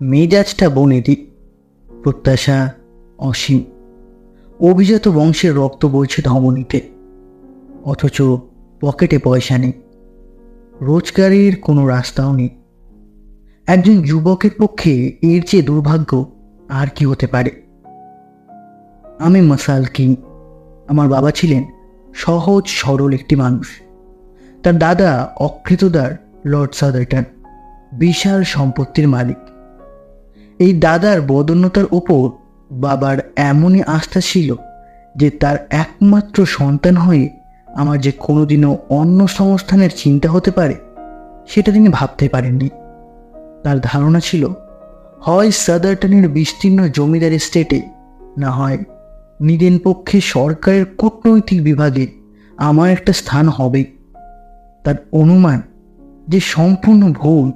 মেজাজটা বনেদি, প্রত্যাশা অসীম। অভিজাত বংশের রক্ত বইছে ধমনীতে, অথচ পকেটে পয়সা নেই, রোজগারের কোনো রাস্তাও নেই। একজন যুবকের পক্ষে এর চেয়ে দুর্ভাগ্য আর কি হতে পারে? আমি মাসাল কিং। আমার বাবা ছিলেন সহজ সরল একটি মানুষ। তার দাদা অকৃতদার লর্ড সাদারটন, বিশাল সম্পত্তির মালিক। এই দাদার বদন্যতার ওপর বাবার এমনই আস্থা ছিল যে তার একমাত্র সন্তান হয়ে আমার যে কোনোদিনও অন্য সংস্থানের চিন্তা হতে পারে সেটা তিনি ভাবতে পারেননি। তার ধারণা ছিল হয় সাদারটনের বিস্তীর্ণ জমিদার এস্টেটে, না হয় নিদেন পক্ষে সরকারের কূটনৈতিক বিভাগে আমার একটা স্থান হবে। তার অনুমান যে সম্পূর্ণ ভুল,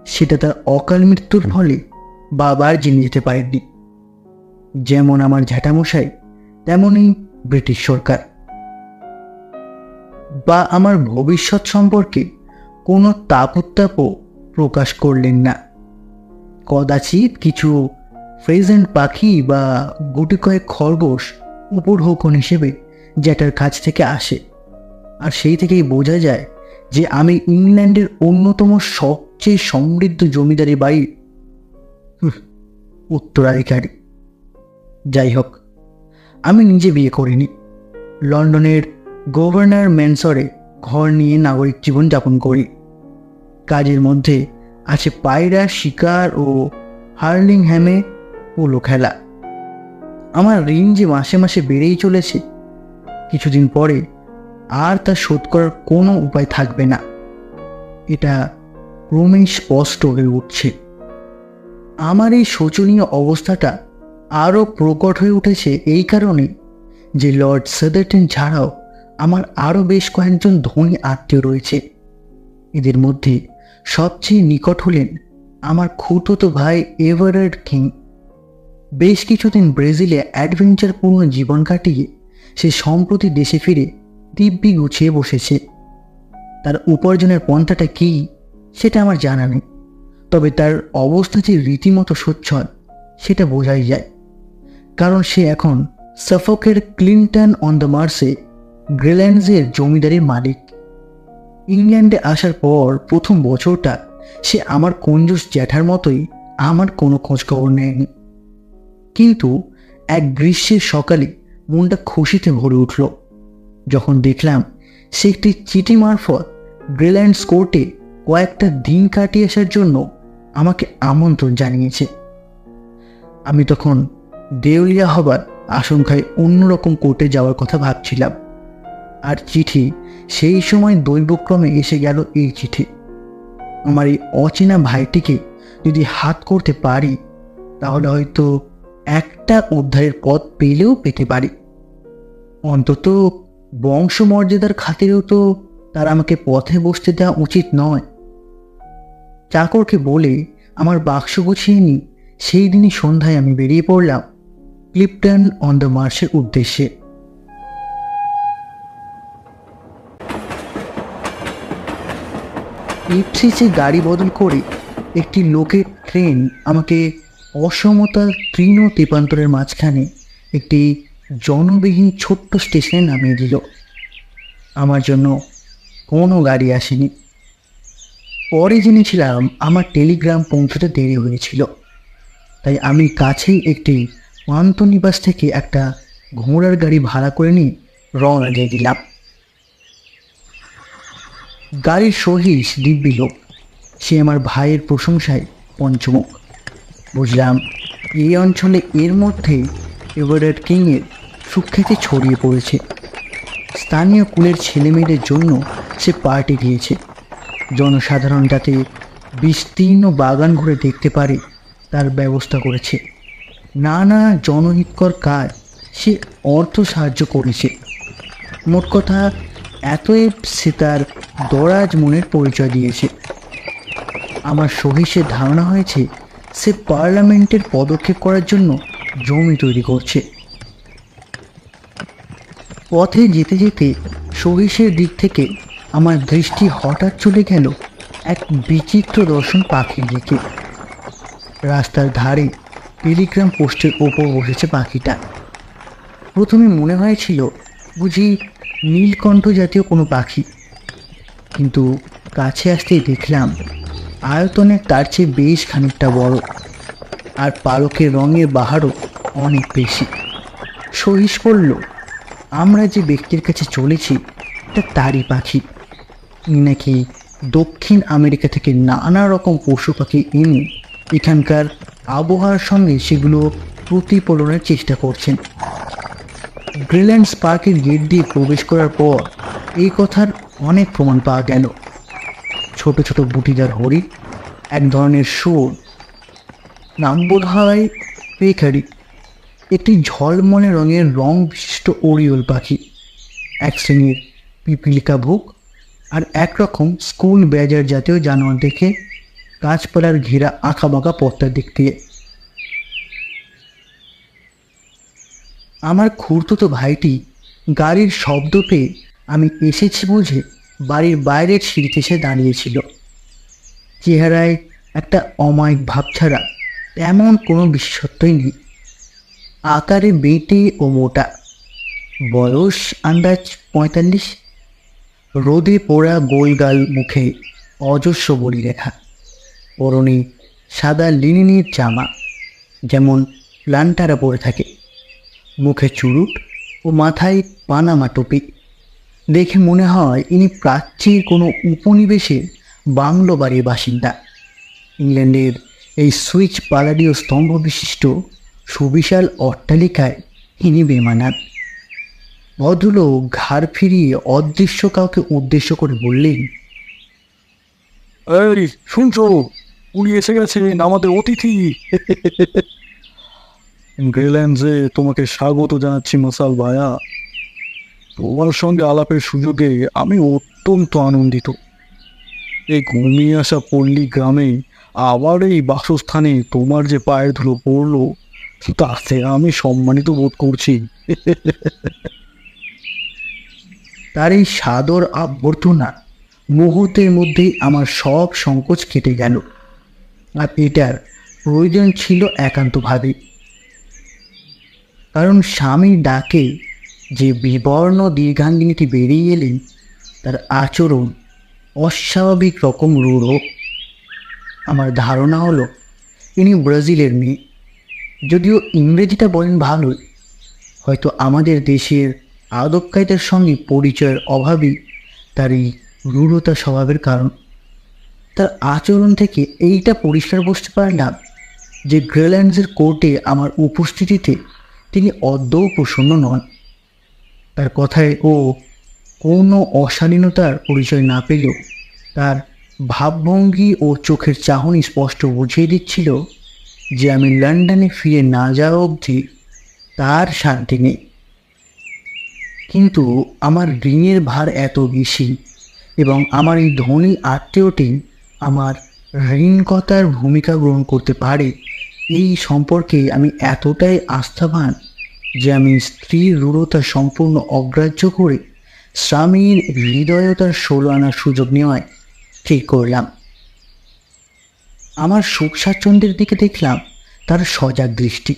সেটা তার অকাল মৃত্যুর ফলে বাবার জেনে যেতে পারেননি। যেমন আমার ঝ্যাঠামশাই, তেমনই ব্রিটিশ সরকার। বা আমার ভবিষ্যৎ সম্পর্কে কোনো তাপত্তাপও প্রকাশ করলেন না। কদাচিৎ কিছু ফ্রেজেন্ট পাখি বা গুটি কয়েক খরগোশ উপঢৌকন হিসেবে জ্যাঠার কাছ থেকে আসে, আর সেই থেকেই বোঝা যায় যে আমি ইংল্যান্ডের অন্যতম সবচেয়ে সমৃদ্ধ জমিদারি বাড়ির উত্তরাধিকারী। যাই হোক, আমি নিজে বিয়ে করিনি। লন্ডনের গভর্নর ম্যানসরে ঘর নিয়ে নাগরিক জীবন যাপন করি। কাজের মধ্যে আছে পায়রা শিকার ও হার্লিংহ্যামে পোলো খেলা। আমার ঋণ যে মাসে মাসে বেড়েই চলেছে, কিছুদিন পরে আর তা শোধ করার কোনো উপায় থাকবে না, এটা ক্রমেই স্পষ্ট হয়ে উঠছে। আমার এই শোচনীয় অবস্থাটা আরও প্রকট হয়ে উঠেছে এই কারণে যে লর্ড সাদারটন ছাড়াও আমার আরও বেশ কয়েকজন ধনী আত্মীয় রয়েছে। এদের মধ্যে সবচেয়ে নিকট হলেন আমার খুড়তুতো ভাই এভারেট কিং। বেশ কিছুদিন ব্রাজিলে অ্যাডভেঞ্চারপূর্ণ জীবন কাটিয়ে সে সম্প্রতি দেশে ফিরে দিব্যি গুছিয়ে বসেছে। তার উপার্জনের পন্থাটা কী সেটা আমার জানা নেই, তবে তার অবস্থা যে রীতিমতো সচ্ছল সেটা বোঝাই যায়, কারণ সে এখন সাফোকের ক্লিন্টন অন দ্য মার্সে গ্রেল্যান্ডসের জমিদারির মালিক। ইংল্যান্ডে আসার পর প্রথম বছরটা সে আমার কঞ্জুস জ্যাঠার মতোই আমার কোনো খোঁজখবর নেয়নি। কিন্তু এক গ্রীষ্মের সকালে মনটা খুশিতে ভরে উঠল যখন দেখলাম সে একটি চিঠি মারফত গ্রেল্যান্ডস কোর্টে কয়েকটা দিন কাটিয়ে আসার জন্য আমাকে আমন্ত্রণ জানিয়েছে। আমি তখন দেউলিয়া হবার আশঙ্কায় অন্যরকম কোর্টে যাওয়ার কথা ভাবছিলাম, আর চিঠি সেই সময় দৈবক্রমে এসে গেল এই চিঠি। আমার এই অচেনা ভাইটিকে যদি হাত করতে পারি, তাহলে হয়তো একটা উদ্ধারের পথ পেলেও পেতে পারি। অন্তত বংশমর্যাদার খাতিরেও তো তার আমাকে পথে বসতে দেওয়া উচিত নয়। চাকরকে বলে আমার বাক্স গুছিয়ে নিই সেই দিনই সন্ধ্যায় আমি বেরিয়ে পড়লাম ক্লিফটন অন দ্য মার্সের উদ্দেশ্যে। ইপসিচে গাড়ি বদল করে একটি লোকের ট্রেন আমাকে অসমতার তৃণ তেপান্তরের মাঝখানে একটি জনবিহীন ছোট্ট স্টেশনে নামিয়ে দিল। আমার জন্য কোনো গাড়ি আসেনি। পরে জেনেছিলাম আমার টেলিগ্রাম পৌঁছতে দেরি হয়েছিল, তাই আমি কাছেই একটি পান্তনিবাস থেকে একটা ঘোড়ার গাড়ি ভাড়া করে নিয়ে রওনা দিয়ে দিলাম। গাড়ির সহিস দিব্যি লোক, সে আমার ভাইয়ের প্রশংসায় পঞ্চমুখ। বুঝলাম এই অঞ্চলে এর মধ্যে এভারেট কিংয়ের সুখ্যাতি ছড়িয়ে পড়েছে। স্থানীয় কুলের ছেলেমেয়েদের জন্য সে পার্টি দিয়েছে। জনসাধারণ যাতে বিস্তীর্ণ বাগান ঘুরে দেখতে পারে তার ব্যবস্থা করেছে। নানা জনহিতকর কাজ সে অর্থ সাহায্য করেছে। মোট কথা এতই সে তার দরাজ মনের পরিচয় দিয়েছে। আমার সহিসের ধারণা হয়েছে সে পার্লামেন্টের পদক্ষেপ করার জন্য জমি তৈরি করছে। পথে যেতে যেতে সহিসের দিক থেকে আমার দৃষ্টি হঠাৎ চলে গেল এক বিচিত্র দর্শন পাখির দিকে। রাস্তার ধারে টেলিগ্রাম পোস্টের ওপর বসেছে পাখিটা। প্রথমে মনে হয়েছিল বুঝি নীলকণ্ঠ জাতীয় কোনো পাখি, কিন্তু কাছে আসতেই দেখলাম আয়তনে তার চেয়ে বেশ খানিকটা বড়, আর পালকের রঙের বাহারও অনেক বেশি। সহিস করল আমরা যে ব্যক্তির কাছে চলেছি এটা তারই পাখি। ইনি নাকি দক্ষিণ আমেরিকা থেকে নানা রকম পশু পাখি এনে এখানকার আবহাওয়ার সঙ্গে সেগুলো প্রতিফলনের চেষ্টা করছেন। গ্রিনল্যান্ড পার্কের গেট দিয়ে প্রবেশ করার পর এই কথার অনেক প্রমাণ পাওয়া গেল। ছোট ছোট বুটিদার হরিণ, এক ধরনের শুয়োর, নাম বোধ হয় পেখারি, একটি ঝলমলে রং বিশিষ্ট ওরিওল পাখি, এক শ্রেণীর পিপিলিকা ভুক, আর একরকম স্কুল ব্যাজার জাতীয় জানোয়ার দেখে গাছপালার ঘেরা আঁকাবাঁকা পথটার দিক দিয়ে। আমার খুড়তুতো ভাইটি গাড়ির শব্দ পেয়ে আমি এসেছি বুঝে বাড়ির বাইরের সিঁড়িতে এসে দাঁড়িয়েছিল। চেহারায় একটা অমায়িক ভাব ছাড়া তেমন কোনো বিশেষত্বই নেই। আকারে বেঁটে ও মোটা, বয়স আন্দাজ 45। রোদে পোড়া গোলগাল মুখে অজস্র বলি রেখা, পরনে সাদা লিনিনের জামা যেমন প্লান্টারা পরে থাকে, মুখে চুরুট ও মাথায় পানামা টুপি। দেখে মনে হয় ইনি প্রাচ্যের কোনো উপনিবেশের বাংলো বাড়ির বাসিন্দা। ইংল্যান্ডের এই সুইচ পালাডীয় স্তম্ভ বিশিষ্ট সুবিশাল অট্টালিকায় ইনি বেমানান। ভদ্রলোক ঘাড় ফিরিয়ে অদৃশ্য কাউকে উদ্দেশ্য করে বললেন, এই শুনছো, উনি এসে গেছেন আমাদের অতিথি। গ্রিনল্যান্ডে তোমাকে স্বাগত জানাচ্ছি মশাল ভায়া। তোমার সঙ্গে আলাপের সুযোগে আমি অত্যন্ত আনন্দিত। এই ঘুমিয়ে আসা পল্লী গ্রামে আবার এই বাসস্থানে তোমার যে পায়ের ধুলো পড়লো তাতে আমি সম্মানিত বোধ করছি। তার এই সাদর অভ্যর্থনা মুহূর্তের মধ্যেই আমার সব সংকোচ কেটে গেল, আর এটার প্রয়োজন ছিল একান্তভাবে। কারণ স্বামীর ডাকে যে বিবর্ণ দীর্ঘাঙ্গিনীটি বেরিয়ে এলেন তার আচরণ অস্বাভাবিক রকম রূঢ়। আমার ধারণা হলো ইনি ব্রাজিলের মেয়ে, যদিও ইংরেজিটা বলেন ভালোই। হয়তো আমাদের দেশের আদব কায়দার সঙ্গে পরিচয়ের অভাবই তার এই রূঢ়তা স্বভাবের কারণ। তার আচরণ থেকে এইটা পরিষ্কার বুঝতে পারলাম যে গ্রিনল্যান্ডের কোর্টে আমার উপস্থিতিতে তিনি আদৌ প্রসন্ন নন। তার কথায় ও কোনো অশালীনতার পরিচয় না পেলেও তার ভাবভঙ্গি ও চোখের চাহনি স্পষ্ট বুঝিয়ে দিচ্ছিল যে আমি লন্ডনে ফিরে না যাওয়া অবধি তার শান্তি নেই। কিন্তু আমার ঋণের ভার এত বেশি এবং আমার এই ধনী আত্মীয়টি আমার ঋণকতার ভূমিকা গ্রহণ করতে পারে এই সম্পর্কে আমি এতটাই আস্থাবান যে আমি স্ত্রীর রূঢ়তা সম্পূর্ণ অগ্রাহ্য করে স্বামীর হৃদয়তার 16 আনার সুযোগ নেওয়ায় ঠিক করলাম। আমার সুখ স্বাচ্ছন্দ্যের দিকে দেখলাম তার সজাগ দৃষ্টি।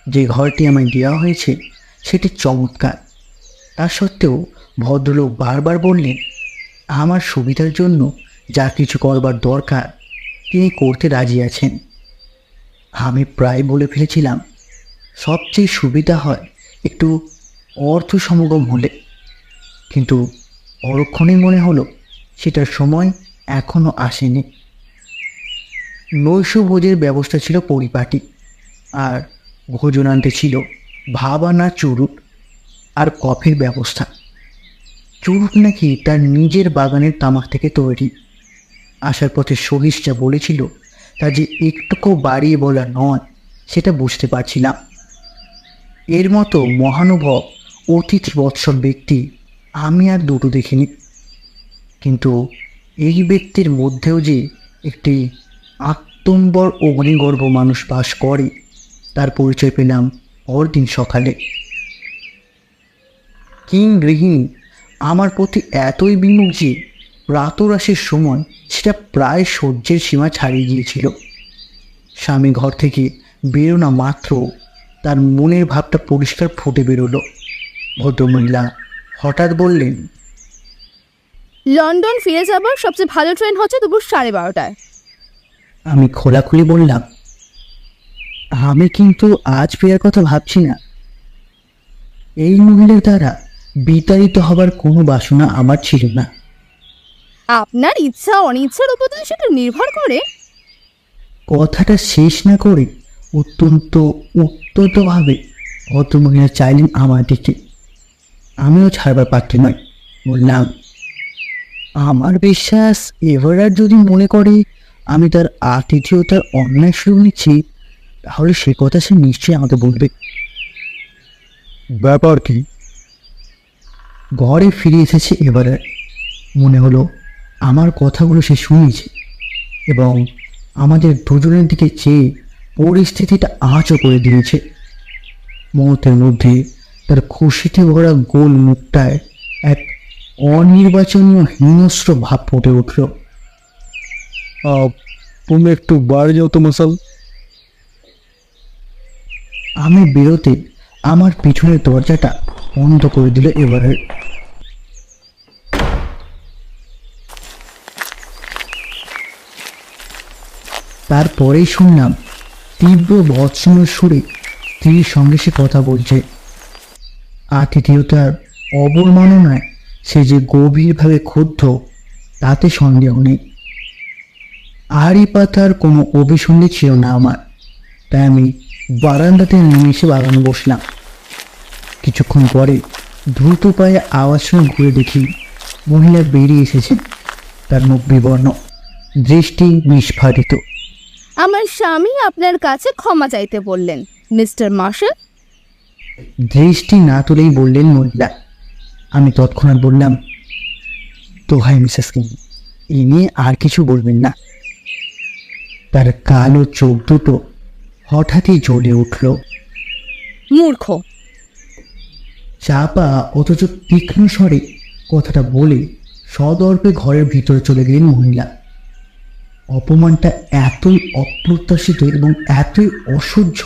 যে ঘরটি আমায় দেওয়া হয়েছে সেটি চমৎকার। তা সত্ত্বেও ভদ্রলোক বারবার বললেন আমার সুবিধার জন্য যা কিছু করবার দরকার তিনি করতে রাজি আছেন। আমি প্রায় বলে ফেলেছিলাম সবচেয়ে সুবিধা হয় একটু অর্থ সমাগম হলে, কিন্তু পরক্ষণেই মনে হলো সেটার সময় এখনও আসেনি। নৈশভোজের ব্যবস্থা ছিল পরিপাটি, আর ভোজনান্তে ছিল ভাবানা চুরুট আর কফির ব্যবস্থা। চুরুট নাকি তার নিজের বাগানের তামাক থেকে তৈরি। আসার পথে সহিস যা বলেছিল তা যে একটুকু বাড়িয়ে বলা নয় সেটা বুঝতে পারছিলাম। এর মতো মহানুভব অতিথি বৎসল ব্যক্তি আমি আর দুটো দেখিনি, কিন্তু এই ব্যক্তির মধ্যেও যে একটি আত্মম্বর অগ্নিগর্ভ মানুষ বাস করে তার পরিচয় পেলাম পরদিন সকালে। কিং গৃহিণী আমার প্রতি এতই বিমুখ যে প্রাতরাশের সময় সেটা প্রায় সহ্যের সীমা ছাড়িয়ে গিয়েছিল। স্বামী ঘর থেকে বেরোনো মাত্র তার মনের ভাবটা পরিষ্কার ফুটে বেরোলো। ভদ্রমহিলা হঠাৎ বললেন, লন্ডন ফিরে যাবার সবচেয়ে ভালো ট্রেন হচ্ছে দুপুর 12:30টায়। আমি খোলাখুলি বললাম, আমি কিন্তু আজ ফেরার কথা ভাবছি না। এই মহিলার দ্বারা বিতাড়িত হবার কোনো বাসনা আমার ছিল না। আপনার ইচ্ছা অনিচ্ছার উপর তো সেটা নির্ভর করে। কথাটা শেষ না করে অত্যন্ত উত্ততভাবে ভদ্রমহিলা চাইলেন আমার দিকে। আমিও ছাড়বার পাত্র নয়। বললাম, আমার বিশ্বাস এভারার যদি মনে করে আমি তার আতিথেয়তার অন্যায় সুযোগ নিচ্ছি, তাহলে সে কথা সে নিশ্চয়ই আমাকে বলবে। ব্যাপার কি? ঘরে ফিরে এসেছে এবারে। মনে হলো আমার কথাগুলো সে শুনেছে এবং আমাদের দুজনের দিকে চেয়ে পরিস্থিতিটা আঁচও করে দিয়েছে। মুহূর্তের মধ্যে তার খুশিতে ভরা গোল মুখটায় এক অনির্বাচনীয় হিংস্র ভাব ফুটে উঠল। তুমি একটু বাড়ি যাও তো মশাল। আমি বেরোতে আমার পিছনের দরজাটা বন্ধ করে দিল এবারে। তারপরেই শুনলাম তীব্র ভৎসনার সুরে স্ত্রীর সঙ্গে সে কথা বলছে। আতিথেয়তার অবমাননায় সে যে গভীরভাবে ক্ষুব্ধ তাতে সন্দেহ নেই। আড়ি পাতার কোনো অভিসন্ধি ছিল না আমার, তাই আমি বারান্দাতে নেমে এসে বাগানে বসলাম। কিছুক্ষণ পরে দ্রুত পায়ে আওয়াজ শুনে ঘুরে দেখি মহিলা বেরিয়ে এসেছেন। তার মুখ বিবর্ণ, দৃষ্টি নিষ্ফাদিত। আমার স্বামী আপনার কাছে ক্ষমা চাইতে বললেন মিস্টার মার্শাল। দৃষ্টি না তুলেই বললেন মহিলা। আমি তৎক্ষণাৎ বললাম, তো ভাই মিসেস কিং, এ নিয়ে আর কিছু বলবেন না। তার কালো চোখ দুটো হঠাৎই জ্বলে উঠল। মূর্খ। চাপা অথচ তীক্ষ্ণ স্বরে কথাটা বলে সদর্পে ঘরের ভিতরে চলে গেলেন মহিলা। অপমানটা এতই অপ্রত্যাশিত এবং এতই অসহ্য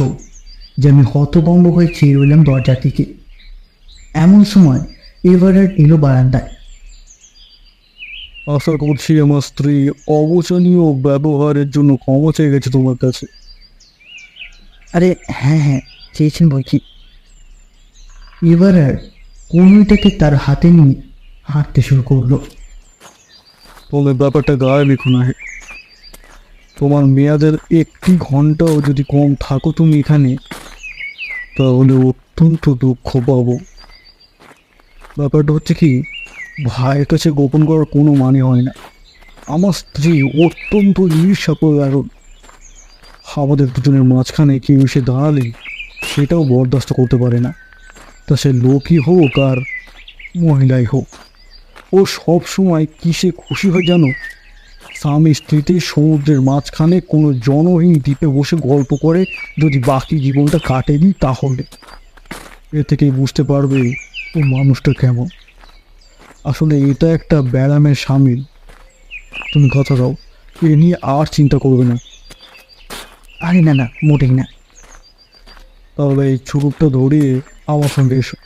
যে আমি হতভম্ব হয়ে চেয়ে রইলাম দরজার দিকে। এমন সময় এভারেট এলো বারান্দায়। আশা করছি আমার স্ত্রী অবচনীয় ব্যবহারের জন্য ক্ষমা চেয়ে গেছে তোমার কাছে। আরে হ্যাঁ হ্যাঁ, চেয়েছেন বই কি। এভারেট কনুইটাকে তার হাতে নিয়ে হাঁটতে শুরু করলো। তোমার ব্যাপারটা গায়ে লিখো না। তোমার মেয়াদের 1 ঘন্টাও যদি কম থাকো তুমি এখানে, তাহলে অত্যন্ত দুঃখ পাবো। ব্যাপারটা হচ্ছে কি, ভাইয়ের কাছে গোপন করার কোনো মানে হয় না। আমার স্ত্রী অত্যন্ত ঈর্ষাপরায়ণ। আমাদের দুজনের মাঝখানে কেউ এসে দাঁড়ালে সেটাও বরদাস্ত করতে পারে না, তা সে লোকই হোক আর মহিলাই হোক। ও সব সময় কিসে খুশি হয় জানো? স্বামী স্ত্রীতে সমুদ্রের মাঝখানে কোনো জনহীন দ্বীপে বসে গল্প করে যদি বাকি জীবনটা কাটে দিই, তাহলে এ থেকেই বুঝতে পারবে ও মানুষটা কেমন। আসলে এটা একটা ব্যায়ামের সামিল। তুমি কথা দাও, এ নিয়ে আর চিন্তা করবে না। আরে না না, মোটেই না। তাহলে এই চুরুটটা ধরিয়ে আমার সঙ্গে এসো,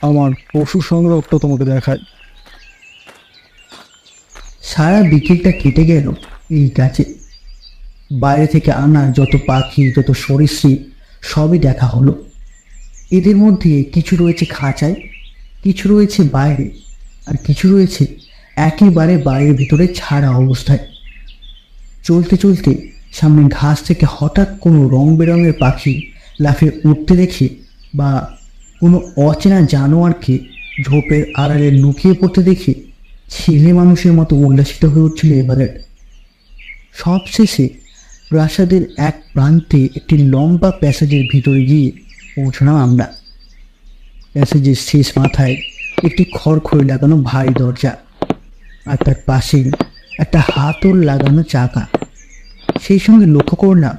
আমার পশু সংগ্রহটা তোমাকে দেখায়। সারা বিকেলটা কেটে গেল এই কাজে। বাইরে থেকে আনা যত পাখি, যত সরীসৃপ সবই দেখা হলো। এদের মধ্যে কিছু রয়েছে খাঁচায়, কিছু রয়েছে বাইরে, আর কিছু রয়েছে একেবারে বাইরের ভিতরে ছাড়া অবস্থায়। চলতে চলতে সামনে ঘাস থেকে হঠাৎ কোনো রং বেরঙের পাখি লাফিয়ে উঠতে দেখে বা কোনো অচেনা জানোয়ারকে ঝোপের আড়ালে লুকিয়ে পড়তে দেখে ছেলে মানুষের মতো উল্লাসিত হয়ে উঠছিল এভারেট। সবশেষে প্রাসাদের এক প্রান্তে একটি লম্বা প্যাসেজের ভিতরে গিয়ে পৌঁছলাম আমরা। প্যাসেজের শেষ মাথায় একটি খড়খড়ি লাগানো ভারী দরজা, আর তার পাশেই একটা হাতল লাগানো চাকা। সেই সঙ্গে লক্ষ্য করলাম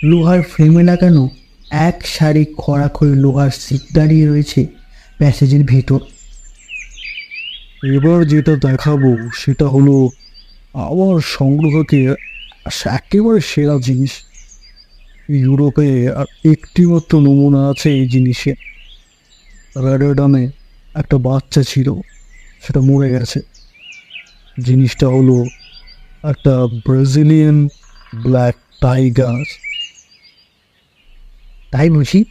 লোহার ফ্রেমে লাগানো এক সারি খড়াখড়ি লোহার সিট দাঁড়িয়ে রয়েছে প্যাসেজের ভেতর। এবার যেটা দেখাবো সেটা হলো আমার সংগ্রহকে একেবারে সেরা জিনিস। ইউরোপে আর একটি মাত্র নমুনা আছে এই জিনিসের। রটারডামে একটা বাচ্চা ছিল, সেটা মরে গেছে। জিনিসটা হলো একটা ব্রাজিলিয়ান ব্ল্যাক টাইগার। তাই বুঝি?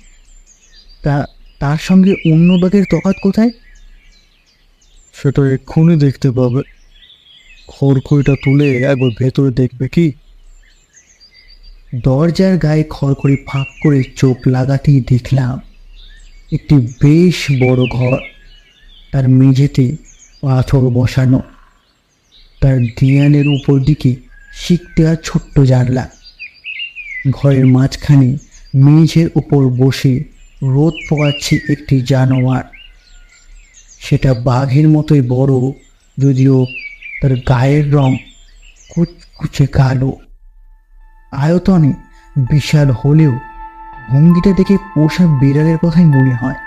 তা তার সঙ্গে অন্য বাঘের তফাৎ কোথায়? সেটা এক্ষুনি দেখতে পাবে। খড়খড়িটা তুলে একবার ভেতরে দেখবে কি? দরজার গায়ে খড়খড়ি ফাঁক করে চোখ লাগাতেই দেখলাম একটি বেশ বড় ঘর। তার মেঝেতে পাথর বসানো, তার দেয়ালের উপর দিকে শিখতে আর ছোট্ট জানলা। ঘরের মাঝখানে মেঝের উপর বসে রোদ পোয়াচ্ছে একটি জানোয়ার। সেটা বাঘের মতোই বড়, যদিও তার গায়ের রং কুচকুচে কালো। আয়তনে বিশাল হলেও ভঙ্গিটা দেখে পোষা বিড়ালের কথাই মনে হয়।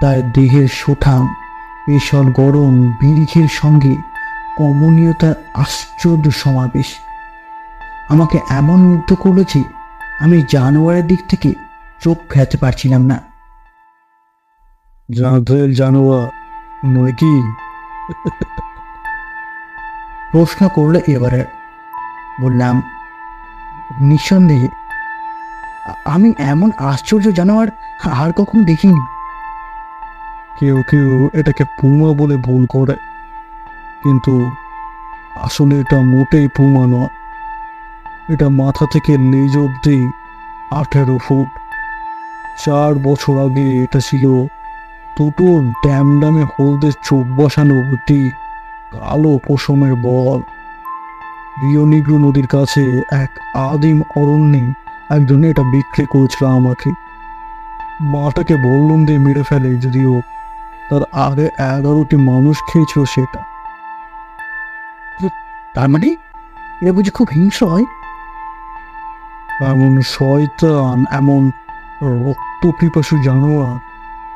তার দেহের সুঠাম পেশল গরম বিরিখের সঙ্গে কমনীয়তার আশ্চর্য সমাবেশ আমাকে এমন মুগ্ধ করল যে আমি জানোয়ারের দিক থেকে চোখ ফেরাতে পারছিলাম না। জাঁধের জানোয়ার নয় কি? প্রশ্ন করলো এবারে। বললাম, নিঃসন্দেহে। আমি এমন আশ্চর্য জানোয়ার আর কখনো দেখিনি। কেউ কেউ এটাকে পুমা বলে ভুল করে, কিন্তু আসলে এটা মোটেই পুমা নয়। এটা মাথা থেকে লেজ অব্দি 18 ফুট। 4 বছর আগে এটা ছিল দুটো ড্যামে হলদে চোখ বসানো একটি কালো পশমের বল। রিও নিগ্রো নদীর কাছে এক আদিম অরণ্যে একজন এটা বিক্রি করেছিল আমাকে। মাটাকে বললুম দিয়ে মেরে ফেলে, যদিও তার আগে 11টি মানুষ খেয়েছিল সেটা। তার মানে এরা বুঝি খুব হিংস্র হয়? এমন শয়তান, এমন রক্ত পিপাসু জানোয়ার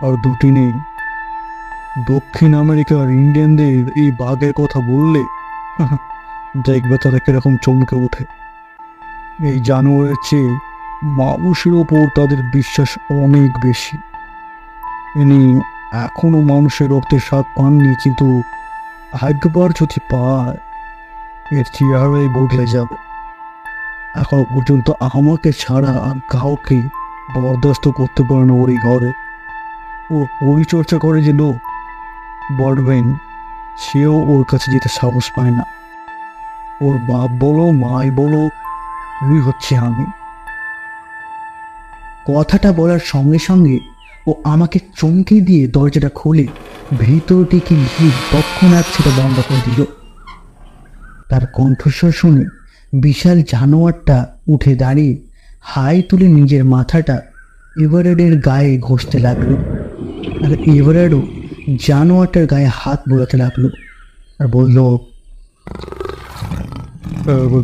আর দুটি নেই। দক্ষিণ আমেরিকার ইন্ডিয়ানদের এই বাঘের কথা বললে দেখবে তারা কিরকম চমকে ওঠে। এই জানোয়ারের চেয়ে মানুষের ওপর তাদের বিশ্বাস অনেক বেশি। ইনি এখনো মানুষের রক্তের স্বাদ পাননি, কিন্তু একবার যদি পায় এর চেহারাই বদলে যাবে। এখন পর্যন্ত আমাকে ছাড়া আর কাউকে বরদাস্ত করতে পারে না ওর এই ঘরে। ও পরিচর্যা করে যে লোক বড়বেন, সেও ওর কাছে যেতে সাহস পায় না। ওর বাপ বলো মাই বলো, তুই হচ্ছে আমি। কথাটা বলার সঙ্গে সঙ্গে ও আমাকে চমকে দিয়ে দরজাটা খুলে ভিতর দিকে গিয়ে তৎক্ষণাৎ সেটা বন্ধ করে দিল। তার কণ্ঠস্বর শুনে বিশাল জানোয়ারটা উঠে দাঁড়িয়ে হাই তুলে নিজের মাথাটা এভারেডের গায়ে ঘষতে লাগলো, আর এভারেডও জানোয়ারটার গায়ে হাত বোলাতে লাগলো আর বলল,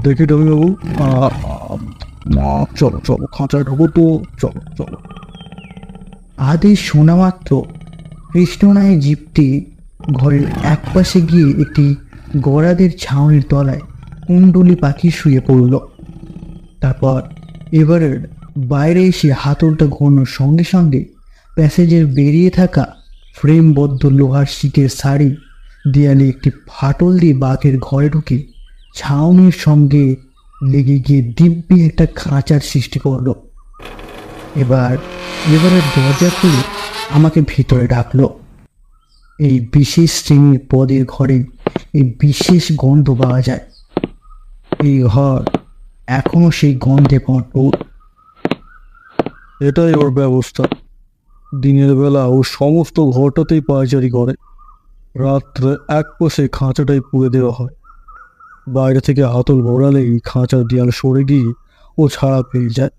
দেখি রবিবাবু, চলো চলো খাঁচায় ঢোকো তো, চলো চলো। আদেশ শোনা মাত্র কৃষ্ণনায় জিপটি ঘরের একপাশে গিয়ে একটি গড়াদের ছাউনির তলায় কুণ্ডলি পাখি শুয়ে পড়ল। তারপর এভারেড বাইরে এসে হাতলটা ঘোরানোর সঙ্গে সঙ্গে প্যাসেজের বেরিয়ে থাকা ফ্রেমবদ্ধ লোহার শিকের শাড়ি দেয়ালে একটি ফাটল দিয়ে বাঘের ঘরে ঢুকে ছাউনির সঙ্গে লেগে গিয়ে দিব্যি একটা খাঁচার সৃষ্টি করলো। এবারে দরজা খুলে আমাকে ভিতরে ডাকলো। এই বিশেষ শ্রেণীর পদের ঘরে এই বিশেষ গন্ধ পাওয়া যায়। এই ঘর এখনো সেই গন্ধে ভরপুর। এটাই ওর ব্যবস্থা। দিনের বেলা ও সমস্ত ঘরটাতেই পায়চারি করে, রাত্রে এক পাশে খাঁচাটাই পুড়ে দেওয়া হয়। বাইরে থেকে হাতল ঘোরালেই খাঁচার দেয়াল সরে গিয়ে ও ছাড়া পেয়ে যায়।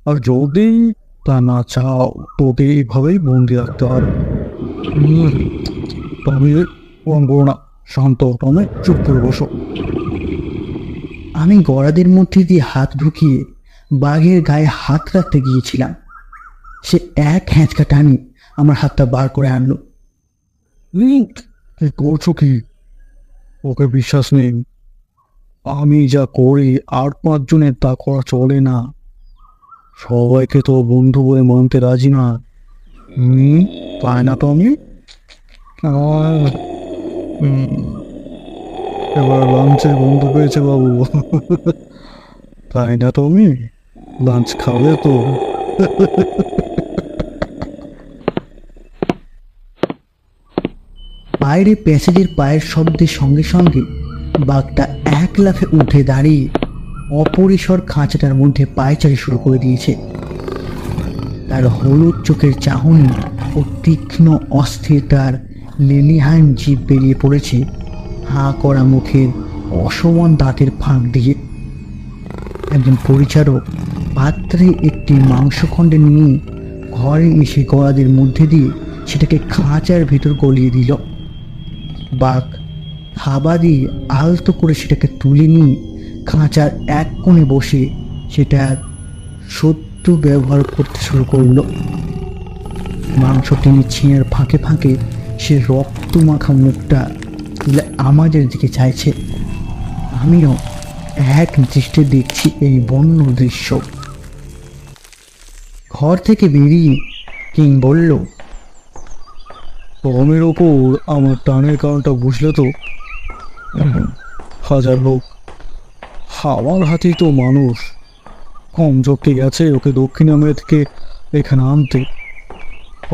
আর যদি তা না চাও, তোকে এইভাবেই বন্দি রাখতে হবে। তবে না, শান্ত টমে চুপ করে বসো। আমি গড়াদের মধ্যে দিয়ে হাত ঢুকিয়ে বাঘের গায়ে হাত রাখতে গিয়েছিলাম। সে এক হ্যাঁচকা টানি আমার হাতটা বার করে আনলো। কি করছো কি? ওকে বিশ্বাস নেই। আমি যা করি আর 5 জনের তা করা চলে না। সবাইকে তো বন্ধু বলে মানতে রাজি না। তাই না টমি? আহ, উম, এবার লাঞ্চের বন্ধু পেয়েছে বাবু। তাই না টমি? লাঞ্চ খাবে তো? বাইরে প্যাসেজের পায়ের শব্দের সঙ্গে সঙ্গে বাঘটা এক লাফে উঠে দাঁড়িয়ে অপরিসর খাঁচাটার মধ্যে পায়চারি শুরু করে দিয়েছে। তার হলুদ চোখের চাহনি ও তীক্ষ্ণ অস্থিরতার লেলিহান জিভ বেরিয়ে পড়েছে হাঁ করা মুখের অসমান দাঁতের ফাঁক দিয়ে। একজন পরিচারক পাত্রে একটি মাংসখণ্ডে নিয়ে ঘরে এসে গলাদের মধ্যে দিয়ে সেটাকে খাঁচার ভিতর গলিয়ে দিল। বাঘ হাবা দিয়ে আলতো করে সেটাকে তুলে নিয়ে খাঁচার এক কোণে বসে সেটার সদ্য ব্যবহার করতে শুরু করলো। মাংস টেনে ছিঁড়ার ফাঁকে ফাঁকে সে রক্ত মাখা মুখটা তুলে আমাদের দিকে চাইছে। আমিও এক দৃষ্টে দেখছি এই বন্য দৃশ্য। ঘর থেকে বেরিয়ে কিং বলল, টমের ওপর আমার টানের কারণটা বুঝলে তো? হাজার হোক, আমার হাতেই তো মানুষ। কম চোখে গেছে ওকে দক্ষিণ আমেরিকা থেকে এখানে আনতে।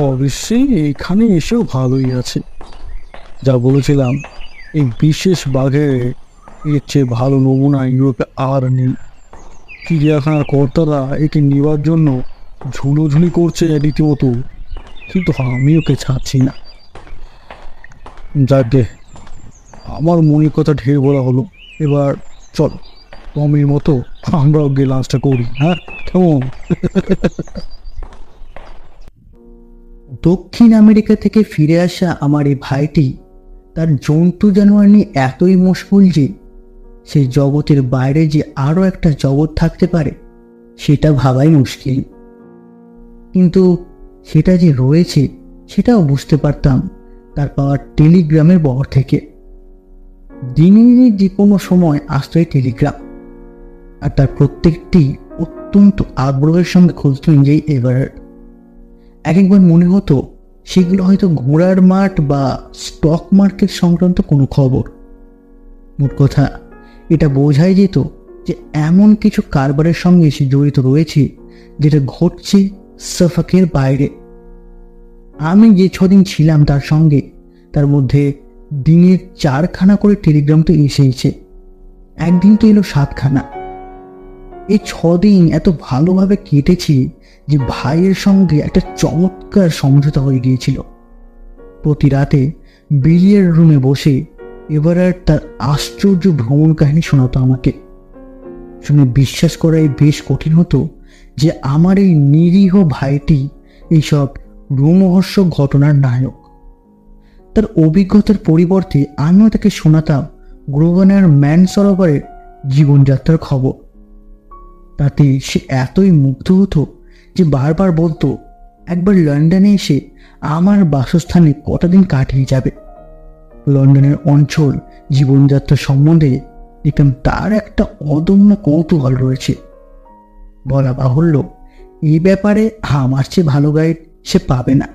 অবশ্যই এইখানে এসেও ভালোই আছে। যা বলেছিলাম, এই বিশেষ বাঘের এর চেয়ে ভালো নমুনা ইউরোপে আর নেই। চিড়িয়াখানার কর্তারা একে নেওয়ার জন্য ঝুলোঝুলি করছে রীতিমতো, কিন্তু আমি ওকে ছাড়ছি না। যাকে আমার মনের কথা ঢের বলা হলো, এবার চল টমির মতো আমরাও গিয়ে লাঞ্চটা করি। হ্যাঁ, কেমন? দক্ষিণ আমেরিকা থেকে ফিরে আসা আমার এই ভাইটি তার জন্তু জানোয়ার নিয়ে এতই মশগুল যে সেই জগতের বাইরে যে আরও একটা জগৎ থাকতে পারে সেটা ভাবাই মুশকিল। কিন্তু সেটা যে রয়েছে সেটাও বুঝতে পারতাম তার পাওয়া টেলিগ্রামের বহর থেকে। দিনে যে কোনো সময় আসতো এই টেলিগ্রাম, আর তার প্রত্যেকটি অত্যন্ত আগ্রহের সঙ্গে খুঁজত নিজেই এভারেট। এক একবার মনে হতো সেগুলো হয়তো ঘোড়ার মাঠ বা স্টক মার্কেট সংক্রান্ত কোনো খবর। মোট কথা, এটা বোঝাই যেত যে এমন কিছু কারবারের সঙ্গে সে জড়িত রয়েছে যেটা ঘটছে সাফাকের বাইরে। আমি যে 6 দিন ছিলাম তার সঙ্গে, তার মধ্যে দিনের 4খানা করে টেলিগ্রাম তো এসেইছে, একদিন তো এলো 7খানা। এই 6 দিন এত ভালোভাবে কেটেছি যে ভাইয়ের সঙ্গে একটা চমৎকার সমঝোতা হয়ে গিয়েছিল। প্রতি রাতে বিলিয়ার্ড রুমে বসে এভারেট তার আশ্চর্য ভ্রমণ কাহিনী শোনাতো আমাকে। শুনে বিশ্বাস করাই বেশ কঠিন হতো যে আমার এই নিরীহ ভাইটি এইসব রোমহর্ষ ঘটনার নায়ক। তার অভিজ্ঞতার পরিবর্তে আমিও তাকে শোনাতাম গ্রোভানার ম্যান সরোবরের জীবনযাত্রার খবর। তাতে সে এতই মুগ্ধ হতো যে বারবার বলতো একবার লন্ডনে এসে আমার বাসস্থানে কটা দিন কাটিয়ে যাবে। লন্ডনের অঞ্চল জীবনযাত্রা সম্বন্ধে দেখলাম তার একটা অদম্য কৌতূহল রয়েছে। বলা বাহুল্য, এই ব্যাপারে আমার চেয়ে ভালো গাইড সে পাবে না।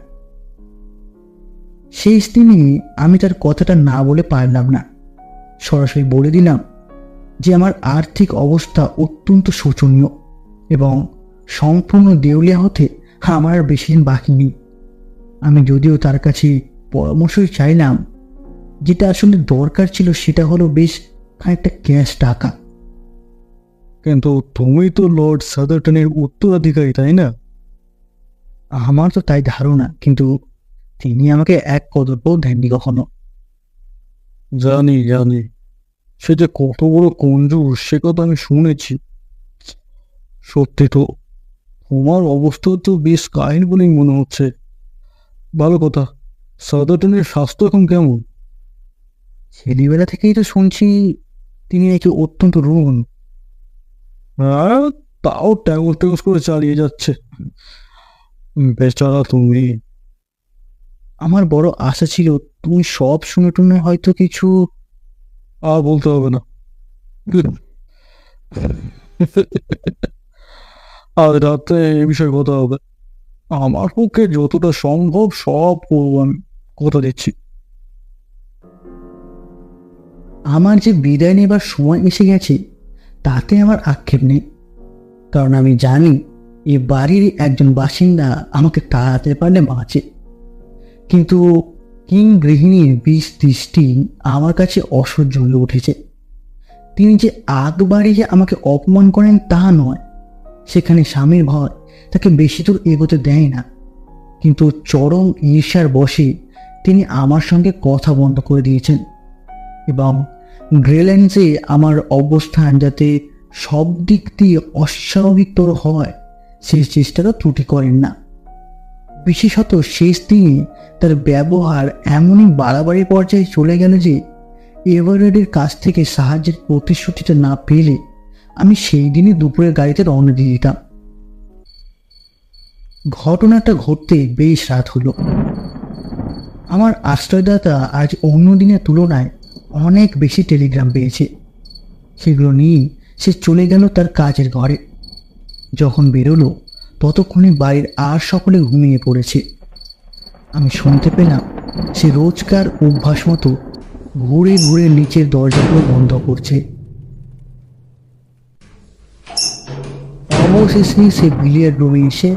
শেষ দিনে আমি তার কথাটা না বলে পারলাম না। সরাসরি বলে দিলাম যে আমার আর্থিক অবস্থা অত্যন্ত শোচনীয় এবং সম্পূর্ণ দেউলিয়া হতে আমার আর বেশি দিন বাকি নেই। আমি যদিও তার কাছে পরামর্শই চাইলাম, যেটা আসলে দরকার ছিল সেটা হলো বেশ খানিকটা ক্যাশ টাকা। কিন্তু তুমি তো লর্ড সাদারটনের উত্তরাধিকারী, তাই না? আমার তো তাই ধারণা, কিন্তু তিনি আমাকে এক কদরও দেননি কখনো। জানি জানি, সে যে কত বড় কঞ্জুস সে কথা আমি শুনেছি। সত্যি তো, তোমার অবস্থা তো বেশ কাহিল বলেই মনে হচ্ছে। ভালো কথা, সাদারটনের স্বাস্থ্য এখন কেমন? ছেলেবেলা থেকেই তো শুনছি তিনি নাকি অত্যন্ত রুণ। হ্যাঁ, তাও ট্যাগস ট্যাগস করে চালিয়ে যাচ্ছে। বেচারা তুমি। আমার বড় আশা ছিল তুমি সব শুনে টুনে হয়তো কিছু। আর বলতে হবে না। আজ রাত্রে এই বিষয়ে কথা হবে। আমার পক্ষে যতটা সম্ভব সব করবো আমি, কথা দিচ্ছি। আমার যে বিদায় নেবার সময় এসে গেছে তাতে আমার আক্ষেপ নেই, কারণ আমি জানি এই বাড়ির একজন বাসিন্দা আমাকে তাড়াতে পারলে বাঁচে। কিন্তু কিং গৃহিণীর বিষ দৃষ্টি আমার কাছে অসহ্য হয়ে উঠেছে। তিনি যে আগ বাড়িয়ে আমাকে অপমান করেন তা নয়, সেখানে স্বামীর ভয় তাকে বেশি দূর এগোতে দেয় না, কিন্তু চরম ঈর্ষার বশে তিনি আমার সঙ্গে কথা বন্ধ করে দিয়েছেন এবং গ্রেল্যান্ডসে আমার অবস্থান যাতে সব দিক দিয়ে অস্বাভাবিকতর হয় সেই চেষ্টাটা ত্রুটি করেন না। বিশেষত শেষ দিনে তার ব্যবহার এমনই বাড়াবাড়ি পর্যায়ে চলে গেল যে এভারেডের কাছ থেকে সাহায্যের প্রতিশ্রুতিটা না পেলে আমি সেই দিনই দুপুরের গাড়িতে রওনা দিয়ে দিতাম। ঘটনাটা ঘটতে বেশ রাত হলো। আমার আশ্রয়দাতা আজ অন্য দিনের তুলনায় অনেক বেশি টেলিগ্রাম পেয়েছে। সেগুলো নিয়ে সে চলে গেল তার কাজের ঘরে। যখন বেরোলো ততক্ষণে বাড়ির আর সকলে ঘুমিয়ে পড়েছে। আমি শুনতে পেলাম সে রোজকার অভ্যাস মতো ঘুরে ঘুরে নিচের দরজাগুলো বন্ধ করছে। অবশেষে সে বিলিয়ার্ড রুমে এসে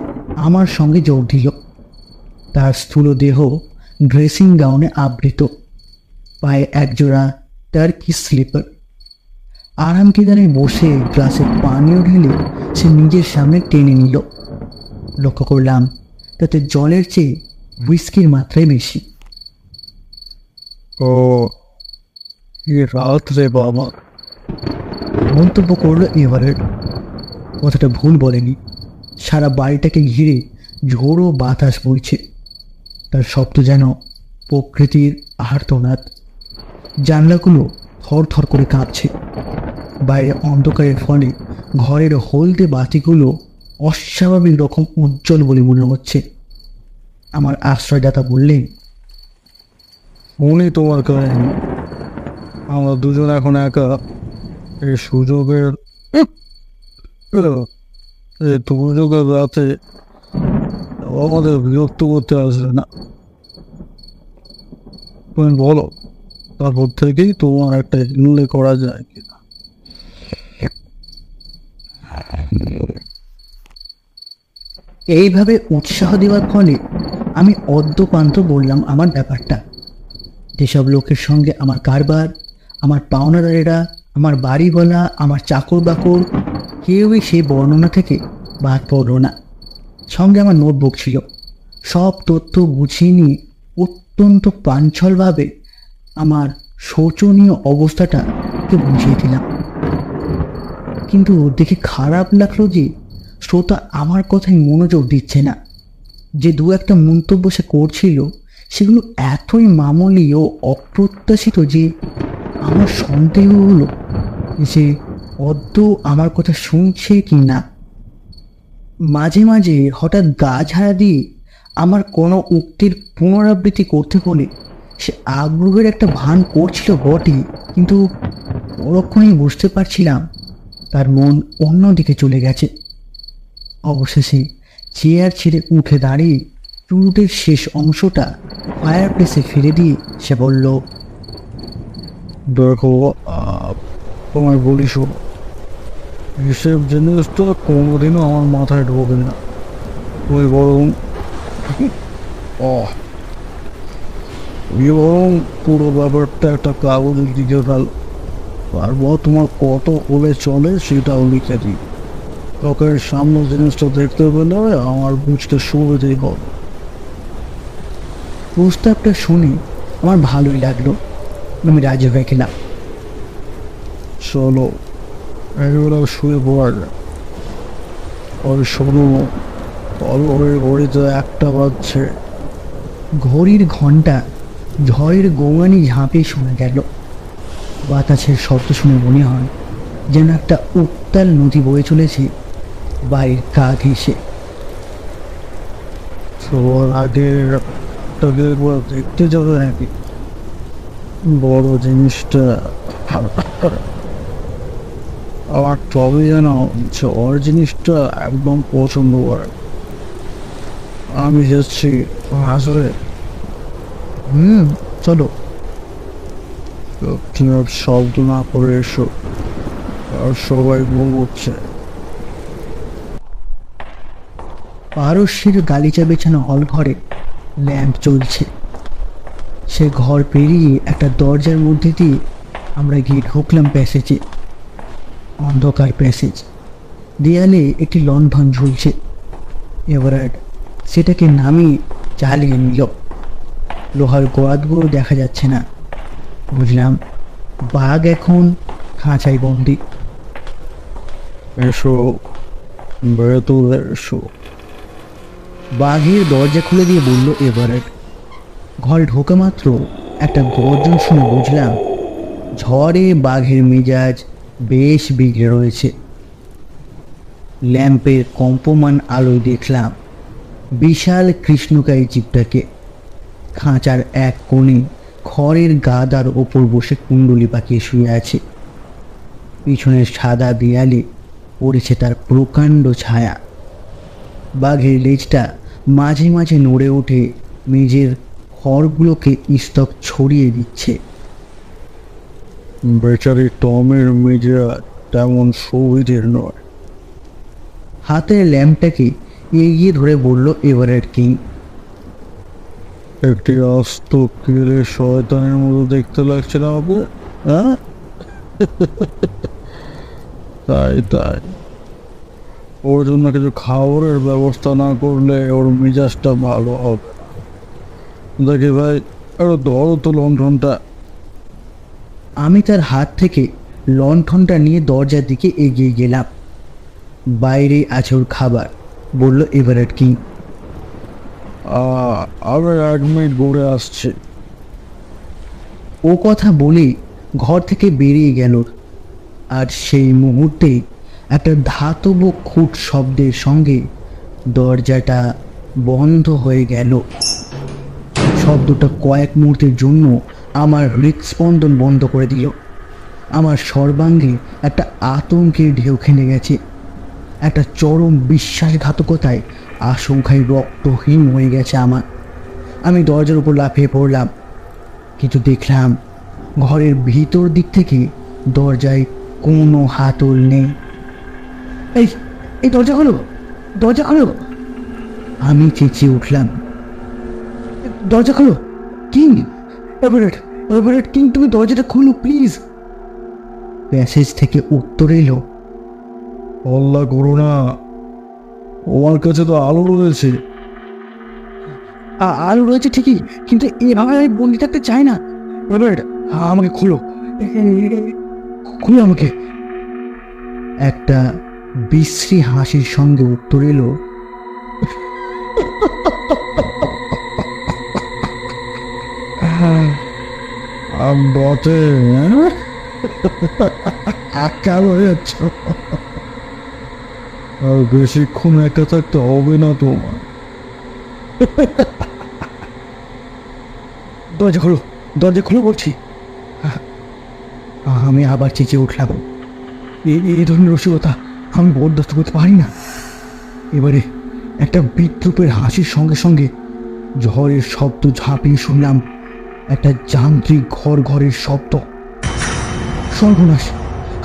আমার সঙ্গে যোগ দিল। তার স্থূল দেহ ড্রেসিং গাউনে আবৃত, পায়ে একজোড়া টার্কি স্লিপার। আরাম কেদারে বসে গ্লাসে পানীয় ঢেলে সে নিজের সামনে টেনে নিল। লক্ষ্য করলাম তাতে জলের চেয়ে হুইস্কির মাত্রাই বেশি। ও এ রাত রে বাবা, মন্তব্য করলো এভারেট। কথাটা ভুল বলেনি। সারা বাড়িটাকে ঘিরে ঝোড়ো বাতাস বইছে, তার শব্দ যেন প্রকৃতির আর্তনাদ। জানলাগুলো থরথর করে কাঁপছে। বাইরে অন্ধকারের ফলে ঘরের হলদে বাতিগুলো অস্বাভাবিক রকম উজ্জ্বল বলে মনে হচ্ছে। আমার আশ্রয়দাতা বললেন, উনি তোমার কাহিনী, আমরা দুজন এখন একা। এই সুযোগের সুযোগের রাতে আমাদের বিরক্ত করতে আসবে না। তুমি বলো, তারপর থেকেই তোমার একটা উল্লেখ করা যায় কিনা। এইভাবে উৎসাহ দেওয়ার ফলে আমি অদ্যপান্ত বললাম আমার ব্যাপারটা। যেসব লোকের সঙ্গে আমার কারবার, আমার পাওনাদারেরা, আমার বাড়িওয়ালা, আমার চাকর বাকর, কেউই সেই বর্ণনা থেকে বাদ পড়ল না। সঙ্গে আমার নোটবুক ছিল। সব তথ্য গুছিয়ে নিয়ে অত্যন্ত প্রাঞ্চলভাবে আমার শোচনীয় অবস্থাটাকে বুঝিয়ে দিলাম। কিন্তু দেখে খারাপ লাগলো যে শ্রোতা আমার কথায় মনোযোগ দিচ্ছে না। যে দু একটা মন্তব্য সে করছিল সেগুলো এতই মামুলি ও অপ্রত্যাশিত যে আমার সন্দেহ হলো যে অদ্য আমার কথা শুনছে কি না। মাঝে মাঝে হঠাৎ গা ঝাড়া দিয়ে আমার কোনো উক্তির পুনরাবৃত্তি করতে হলে সে আগ্রহের একটা ভান করছিল বটে, কিন্তু পরক্ষণেই বুঝতে পারছিলাম তার মন অন্যদিকে চলে গেছে। অবশেষে চেয়ার ছেড়ে উঠে দাঁড়িয়ে চুরুটের শেষ অংশটা ফায়ার প্লেসে ফেলে দিয়ে সে বলল, দেখো, তোমায় বলি শোনো, এসব জিনিসটা কোনোদিনও আমার মাথায় ঢোকে না। তুমি বরং পুরো ব্যাপারটা একটা কাগজের দিকে ফেল, তারপর তোমার কত হলে চলে সেটাও লিখে দিই। লোকের সামনে জিনিসটা দেখতে পেলে আমার বুঝতে সুবিধেই হবে। প্রস্তাবটা শুনে আমার ভালোই লাগলো। আমি রাজি হয়ে গেলাম। চলো এগুলো শুয়ে পড়া যায়। ওই শোনো, ঘড়িতে 1টা বাজছে। ঘড়ির ঘন্টা ঝড়ের গৌরানি ঝাঁপিয়ে শোনা গেল। বাতাসের শব্দ শুনে মনে হয় যেন একটা উত্তাল নদী বয়ে চলেছে বাড়ির গা ঘেঁষে। সবার আগে দেখতে যাবে নাকি বড় জিনিসটা? আমার তবে যেন ঝড় জিনিসটা একদম পছন্দ করে। আমি যাচ্ছি আসলে চলো। তুমি আর শব্দ না করে এসো, আর সবাই ঘুমোচ্ছে। পারস্যের গালিচা বেছানো হল ঘরে ল্যাম্প জ্বলছে। সে ঘর পেরিয়ে একটা দরজার মধ্যে দিয়ে আমরা গিয়ে ঢুকলাম প্যাসেজে। অন্ধকার প্যাসেজ, দেয়ালে একটি লণ্ঠন ঝুলছে। এভারেট সেটাকে নামিয়ে জ্বালিয়ে নিল। লোহার গোয়াতগুলো দেখা যাচ্ছে না। বুঝলাম বাঘ এখন খাঁচায় বন্দি। এসো, ভেতরে এসো। বাঘের দরজা খুলে দিয়ে বলল এভারেট। ঘরে ঢোকা মাত্র একটা গর্জন শুনে বুঝলাম ঝড়ে বাঘের মেজাজ বেশ বিগড়ে রয়েছে। ল্যাম্পের কম্পমান আলোয় দেখলাম বিশাল কৃষ্ণকায়ী জীবটাকে। খাঁচার এক কোণে খড়ের গাদার ওপর বসে কুণ্ডলি পাকিয়ে শুয়ে আছে। পিছনের সাদা দেয়ালে পড়েছে তার প্রকাণ্ড ছায়া। বাঘের লেজটা মাঝে মাঝে নড়ে ওঠে, মেঝের খড়গুলোকে স্তব ছড়িয়ে দিচ্ছে। বেচারি টমের মেজাজ তেমন সুবিধের নয়। হাতের ল্যাম্পটাকে এগিয়ে ধরে বলল এভারেট কিং। একটি আস্ত কেলে শয়তানের মতো দেখতে লাগছে না বাবু? হ্যাঁ, তাই তাই। ওর জন্য কিছু খাবারের ব্যবস্থা না করলে ওর মেজাজটা ভালো হবে না। দেখি ভাই, আরো ধরো তো লণ্ঠনটা। আমি তার হাত থেকে লণ্ঠনটা নিয়ে দরজার দিকে এগিয়ে গেলাম। বাইরে আছে ওর খাবার, বলল এভারেট কিং। আমি 1 মিনিট ঘুরে আসছি। ও কথা বলেই ঘর থেকে বেরিয়ে গেল। আর সেই মুহূর্তে একটা ধাতব খুঁট শব্দের সঙ্গে দরজাটা বন্ধ হয়ে গেল। শব্দটা কয়েক মুহূর্তের জন্য আমার হৃদস্পন্দন বন্ধ করে দিল। আমার সর্বাঙ্গে একটা আতঙ্কের ঢেউ খেলে গেছে। একটা চরম বিশ্বাসঘাতকতায় আশঙ্কায় রক্তহীন হয়ে গেছে আমার। আমি দরজার উপর লাফিয়ে পড়লাম, কিন্তু দেখলাম ঘরের ভিতর দিক থেকে দরজায় কোনো হাতল নেই। এই এই দরজা খোলো, দরজা খোলো! আমি চেঁচিয়ে উঠলাম, দরজা খোলো কিং! এভারেট, এভারেট কিং, তুমি দরজাটা খোলো প্লিজ। প্যাসেজ থেকে উত্তর এলো, হল্লা করো না, তোমার কাছে তো আলো রয়েছে। আলো রয়েছে ঠিকই, কিন্তু এভাবে আমি বন্দি থাকতে চাই না। এভারেট, আমাকে খোলো, খুলো আমাকে। একটা বিশ্রী হাসির সঙ্গে উত্তর এলো, বটে, একা হয়ে যাচ্ছ। আর বেশিক্ষণ একা থাকতে হবে না তোমার। দরজা খোলো, দরজা খোলো বলছি। আমি আবার চেঁচিয়ে উঠলাম, এই ধরনের রসিকতা আমি বরদাস্ত করতে পারি না। এবারে একটা বিদ্রুপের হাসির সঙ্গে সঙ্গে ঝড়ের শব্দ ঝাঁপিয়ে শুনলাম একটা যান্ত্রিক ঘরের শব্দ। সর্বনাশ!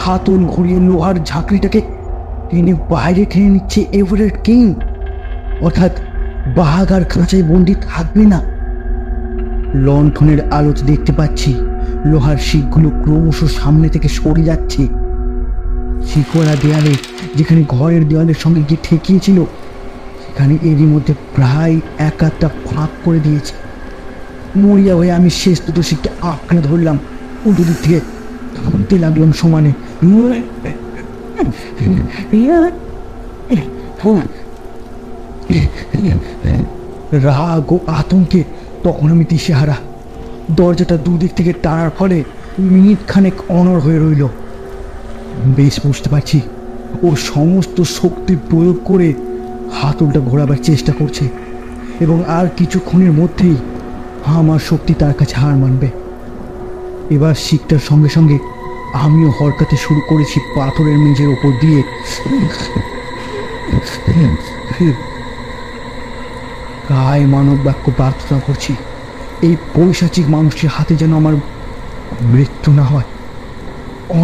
হাতল ঘুরিয়ে লোহার ঝাঁকড়িটাকে টেনে বাইরে টেনে নিচ্ছে এভারেট কিং। অর্থাৎ বাঘ আর খাঁচায় বন্দি থাকবে না। লণ্ঠনের আলোতে দেখতে পাচ্ছি লোহার শিকগুলো ক্রমশ সামনে থেকে সরে যাচ্ছে। শিকড়া দেয়ালে, যেখানে ঘরের দেওয়ালের সঙ্গে গিয়ে ঠেকিয়েছিল, সেখানে এরই মধ্যে প্রায় একটা ফাঁক করে দিয়েছে। মরিয়া হয়ে আমি শেষ দুটো শিককে আঁকড়ে ধরলাম, উল্টো দিক থেকে ধরতে লাগলাম সমানে। রাগ ও আতঙ্কে তখন আমি দিশেহারা। দরজাটা দুদিক থেকে টানার ফলে মিনিট খানেক অনড় হয়ে রইল। বেশ বুঝতে পারছি ও সমস্ত শক্তি প্রয়োগ করে হাতলটা ঘোরাবার চেষ্টা করছে, এবং আর কিছুক্ষণের মধ্যেই আমার শক্তি তার কাছে হার মানবে। এবার শিকটার সঙ্গে সঙ্গে আমিও হরকাতে শুরু করেছি পাথরের মেঝের ওপর দিয়ে। গায়ে মানব বাক্য প্রার্থনা করছি, এই পৈশাচিক মানুষটির হাতে যেন আমার মৃত্যু না হয়।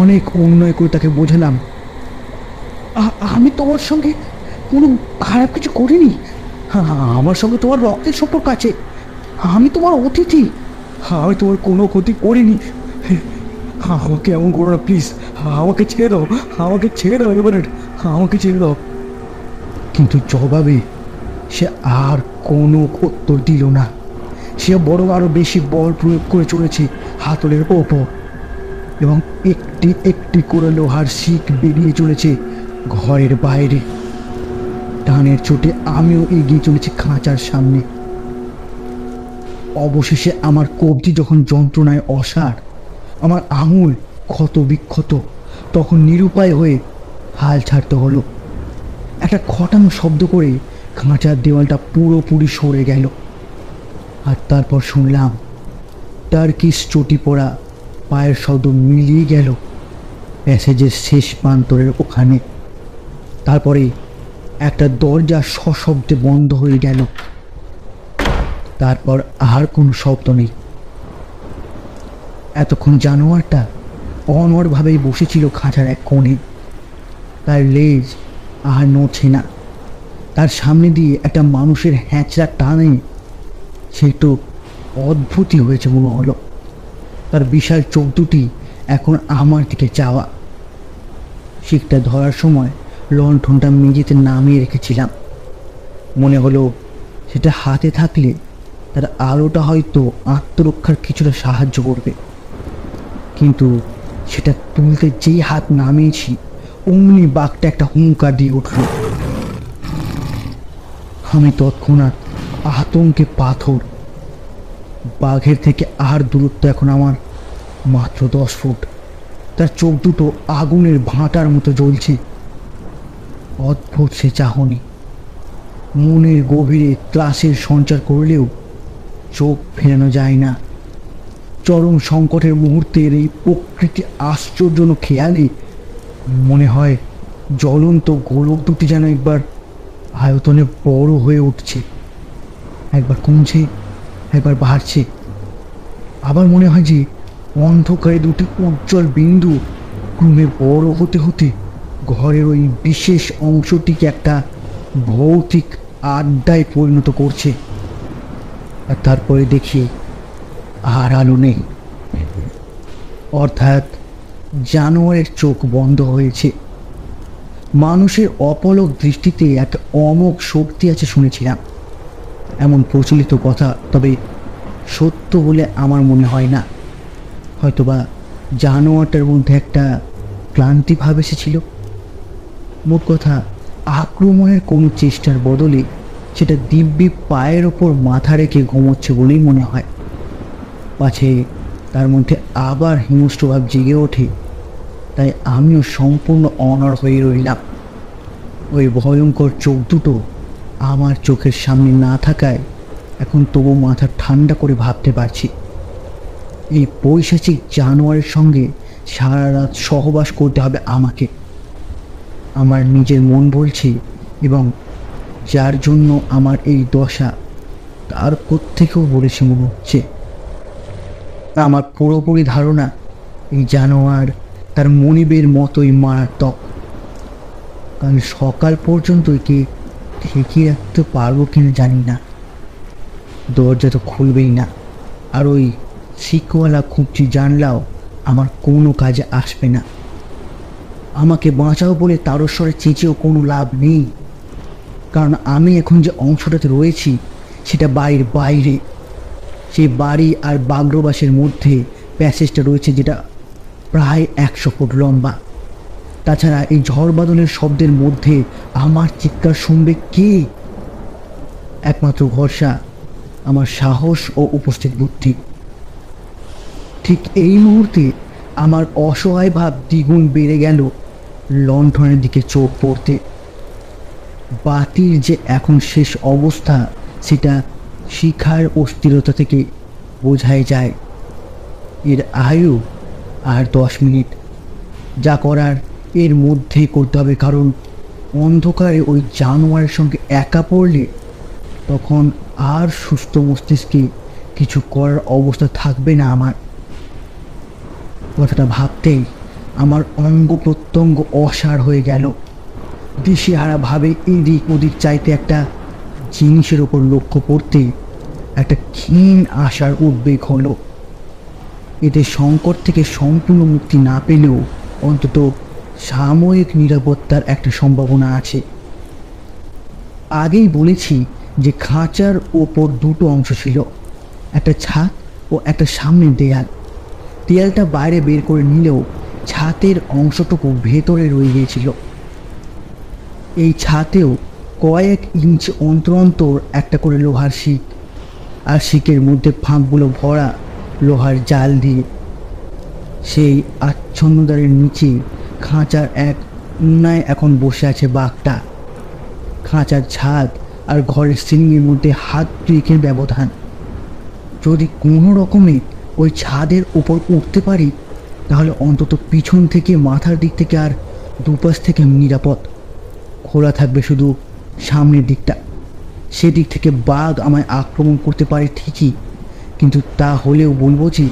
অনেক অন্যায় করে তাকে বোঝালাম, আমি তোমার সঙ্গে কোনো খারাপ কিছু করিনি, আমার সঙ্গে তোমার রক্তের সম্পর্ক আছে, আমি তোমার অতিথি, আমি তোমার কোনো ক্ষতি করিনি, আমাকে এমন করো না প্লিজ, আমাকে ছেড়ে দাও, আমাকে ছেড়ে দাও এবারে, আমাকে ছেড়ে দাও। কিন্তু জবাবে সে আর কোনো উত্তর দিল না। সে বরং আরো বেশি বল প্রয়োগ করে চলেছে হাতলের ওপর, এবং একটি একটি করে লোহার শিক বেরিয়ে চলেছে ঘরের বাইরে। টানের চোটে আমিও এগিয়ে চলেছি খাঁচার সামনে। অবশেষে আমার কবজি যখন যন্ত্রণায় অসাড়, আমার আঙুল ক্ষত বিক্ষত, তখন নিরুপায় হয়ে হাল ছাড়তে হলো। একটা খটানো শব্দ করে খাঁচার দেওয়ালটা পুরোপুরি সরে গেল, আর তারপর শুনলাম টার্কিশ চটি পড়া পায়ের শব্দ মিলিয়ে গেল প্যাসেজের শেষ প্রান্তরের ওখানে। তারপরে একটা দরজা সশব্দে বন্ধ হয়ে গেল। তারপর আর কোনো শব্দ নেই। এতক্ষণ জানোয়ারটা অনড়ভাবেই বসেছিল খাঁচার এক কোণে। তার লেজ আর নড়ছে না। তার সামনে দিয়ে একটা মানুষের হ্যাঁচড়া টানে সে একটু অদ্ভুতই হয়েছে মনে হলো। তার বিশাল চোখ দুটি এখন আমার দিকে চাওয়া। শিকটা ধরার সময় লণ্ঠনটা মেঝেতে নামিয়ে রেখেছিলাম। মনে হলো সেটা হাতে থাকলে তার আলোটা হয়তো আত্মরক্ষার কিছুটা সাহায্য করবে। কিন্তু সেটা তুলতে যেই হাত নামিয়েছি, অমনি বাঘটা একটা হুঙ্কার দিয়ে উঠল। আমি তৎক্ষণাৎ আতঙ্কে পাথর। বাঘের থেকে আর দূরত্ব এখন আমার মাত্র 10 ফুট। তার চোখ দুটো আগুনের ভাঁটার মতো জ্বলছে। অদ্ভুত সে চাহনি। মনের গভীরে ত্রাসের সঞ্চার করলেও চোখ ফেরানো যায় না। চরম সংকটের মুহূর্তের এই প্রকৃতি আশ্চর্যজনক খেয়ালে মনে হয় জ্বলন্ত গোলক দুটি যেন একবার আয়তনে বড় হয়ে উঠছে, একবার কমছে, একবার বাড়ছে। আবার মনে হয় যে অন্ধকারে দুটি উজ্জ্বল বিন্দু ক্রমে বড় হতে হতে ঘরের ওই বিশেষ অংশটিকে একটা ভৌতিক আড্ডায় পরিণত করছে। আর তারপরে দেখি আর আলো নেই, অর্থাৎ জানোয়ারের চোখ বন্ধ হয়েছে। মানুষের অপলক দৃষ্টিতে একটা অমোঘ শক্তি আছে শুনেছিলাম, এমন প্রচলিত কথা, তবে সত্য বলে আমার মনে হয় না। হয়তোবা জানোয়ারটার মধ্যে একটা ক্লান্তি ভাব এসেছিল। মোট কথা, আক্রমণের কোনো চেষ্টার বদলে সেটা দিব্যি পায়ের ওপর মাথা রেখে ঘুমোচ্ছে বলেই মনে হয়। পাছে তার মধ্যে আবার হিংস্রভাব জেগে ওঠে, তাই আমিও সম্পূর্ণ অনড় হয়ে রইলাম। ওই ভয়ঙ্কর চোখ দুটো আমার চোখের সামনে না থাকায় এখন তবু মাথা ঠান্ডা করে ভাবতে পারছি, এই পৈশাচিক জানোয়ারের সঙ্গে সারা রাত সহবাস করতে হবে আমাকে। আমার নিজের মন বলছে, এবং যার জন্য আমার এই দশা তার কোত্থেকেও বলেছে মনে হচ্ছে। আমার পুরোপুরি ধারণা এই জানোয়ার তার মনিবের মতোই মারাত্মক। কারণ সকাল পর্যন্ত একে ঠেকিয়ে রাখতে পারবো কিনা জানি না। দরজা তো খুলবেই না, আর ওই শিকওয়ালা খুঁজছি জানলাও আমার কোনো কাজে আসবে না। আমাকে বাঁচাও বলে তারস্বরে চেঁচেও কোনো লাভ নেই, কারণ আমি এখন যে অংশটাতে রয়েছি সেটা বাড়ির বাইরে। সেই বাড়ি আর বাগ্রবাসের মধ্যে প্যাসেজটা রয়েছে, যেটা প্রায় 100 ফুট লম্বা। তাছাড়া এই ঝড় বাদলের শব্দের মধ্যে আমার চিৎকার শুনবে কে? একমাত্র ভরসা আমার সাহস ও উপস্থিত বুদ্ধি। ঠিক এই মুহূর্তে আমার অসহায় ভাব দ্বিগুণ বেড়ে গেল লণ্ঠনের দিকে চোখ পড়তে। বাতির যে এখন শেষ অবস্থা সেটা শিখার অস্থিরতা থেকে বোঝাই যায়। এর আয়ু আর 10 মিনিট, যা করার এর মধ্যেই করতে হবে, কারণ অন্ধকারে ওই জানোয়ারের সঙ্গে একা পড়লে তখন আর সুস্থ মস্তিষ্কে কিছু করার অবস্থা থাকবে না আমার। কথাটা ভাবতেই আমার অঙ্গ প্রত্যঙ্গ অসাড় হয়ে গেল। দিশেহারাভাবে এদিক ওদিক চাইতে একটা জিনিসের ওপর লক্ষ্য করতে একটা ক্ষীণ আশার উদ্বেগ হলো। এতে সংকট থেকে সম্পূর্ণ মুক্তি না পেলেও অন্তত সাময়িক নিরাপত্তার একটা সম্ভাবনা আছে। আগেই বলেছি যে খাঁচার ওপর দুটো অংশ ছিল, একটা ছাদ ও একটা সামনের দেয়াল। দেয়ালটা বাইরে বের করে নিলেও ছাদের অংশটুকু ভেতরে রয়ে গিয়েছিল। এই ছাতেও কয়েক ইঞ্চ অন্তর অন্তর একটা করে লোহার শিক, আর শিকের মধ্যে ফাঁকগুলো ভরা লোহার জাল দিয়ে। সেই আচ্ছন্নদারের নিচে খাঁচার এক উন্নায় এখন বসে আছে বাঘটা। খাঁচার ছাদ আর ঘরের সিলিংয়ের মধ্যে হাত দুয়েকের ব্যবধান। যদি কোনো রকমে ওই ছাদের ওপর উঠতে পারি তাহলে অন্তত পিছন থেকে মাথার দিক থেকে আর দুপাশ থেকে নিরাপদ। খোলা থাকবে শুধু সামনের দিকটা। সেদিক থেকে বাঘ আমায় আক্রমণ করতে পারে ঠিকই, কিন্তু তা হলেও বলবো যে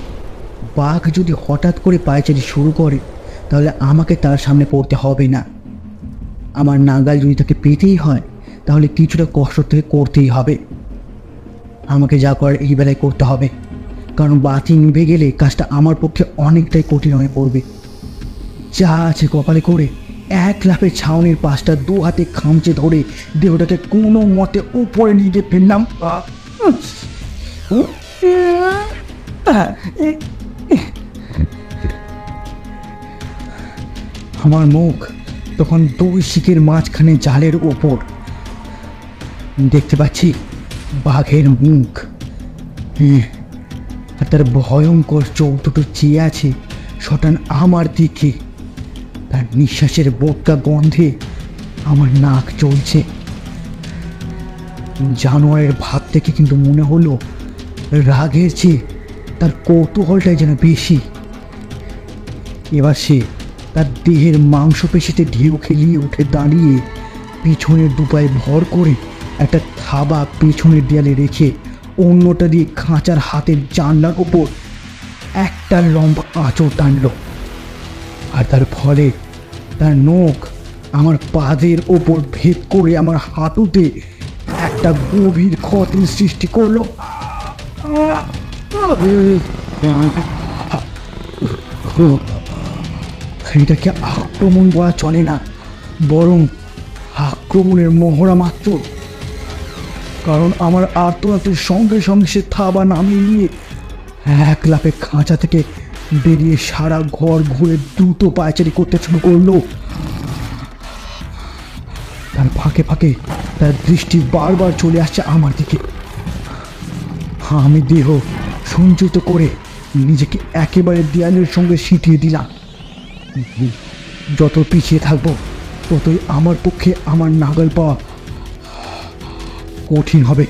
বাঘ যদি হঠাৎ করে পায়চারি শুরু করে তাহলে আমাকে তার সামনে পড়তে হবে না। আমার নাগাল যদি তাকে পেতেই হয় তাহলে কিছুটা কষ্ট থেকে করতেই হবে। আমাকে যা করার এই বেলায় করতে হবে, কারণ বাতি নিভে গেলে কাজটা আমার পক্ষে অনেকটাই কঠিন হয়ে পড়বে। যা আছে কপালে করে এক লাফে ছাউনির পাশটা দু হাতে খামচে ধরে দেহটাকে কোনো মতে উপরে নিয়ে ফেললাম। আমার মুখ তখন দুই শিকের মাঝখানে জালের ওপর। দেখতে পাচ্ছি বাঘের মুখ, আর তার ভয়ঙ্কর চোখ দুটো চেয়ে আছে শটান আমার দিকে। তার নিঃশ্বাসের বোটকা গন্ধে আমার নাক চলছে। জানোয়ারের ভাব থেকে কিন্তু মনে হলো রাগের চেয়ে তার কৌতূহলটাই যেন বেশি। এবার সে তার দেহের মাংসপেশিতে ঢেউ খেলিয়ে উঠে দাঁড়িয়ে পিছনের দুপায়ে ভর করে একটা থাবা পেছনের দেয়ালে রেখে অন্যটা দিয়ে খাঁচার হাতের জানলার ওপর একটা লম্বা আঁচড় টানল। আর তার ফলে তার নখ আমার পাদের ওপর ভেদ করে আমার হাঁটুতে একটা গভীর ক্ষতের সৃষ্টি করলো। এটাকে আক্রমণ বলা চলে না, বরং আক্রমণের মহড়া মাত্র। কারণ আমার আর্তনাদের সঙ্গে সঙ্গে সে থাবা নামিয়ে নিয়ে এক লাফে খাঁচা থেকে বেরিয়ে সারা ঘর ঘুরে দ্রুত পায়চারি করতে শুরু করলো। তার ফাঁকে ফাঁকে তার দৃষ্টি বারবার চলে আসছে আমার দিকে। আমি দেহ সঞ্চিত করে নিজেকে একেবারে দেয়ালের সঙ্গে সিটিয়ে দিলাম। যত পিছিয়ে থাকবো ততই আমার পক্ষে আমার নাগাল পাওয়া কঠিন হবে।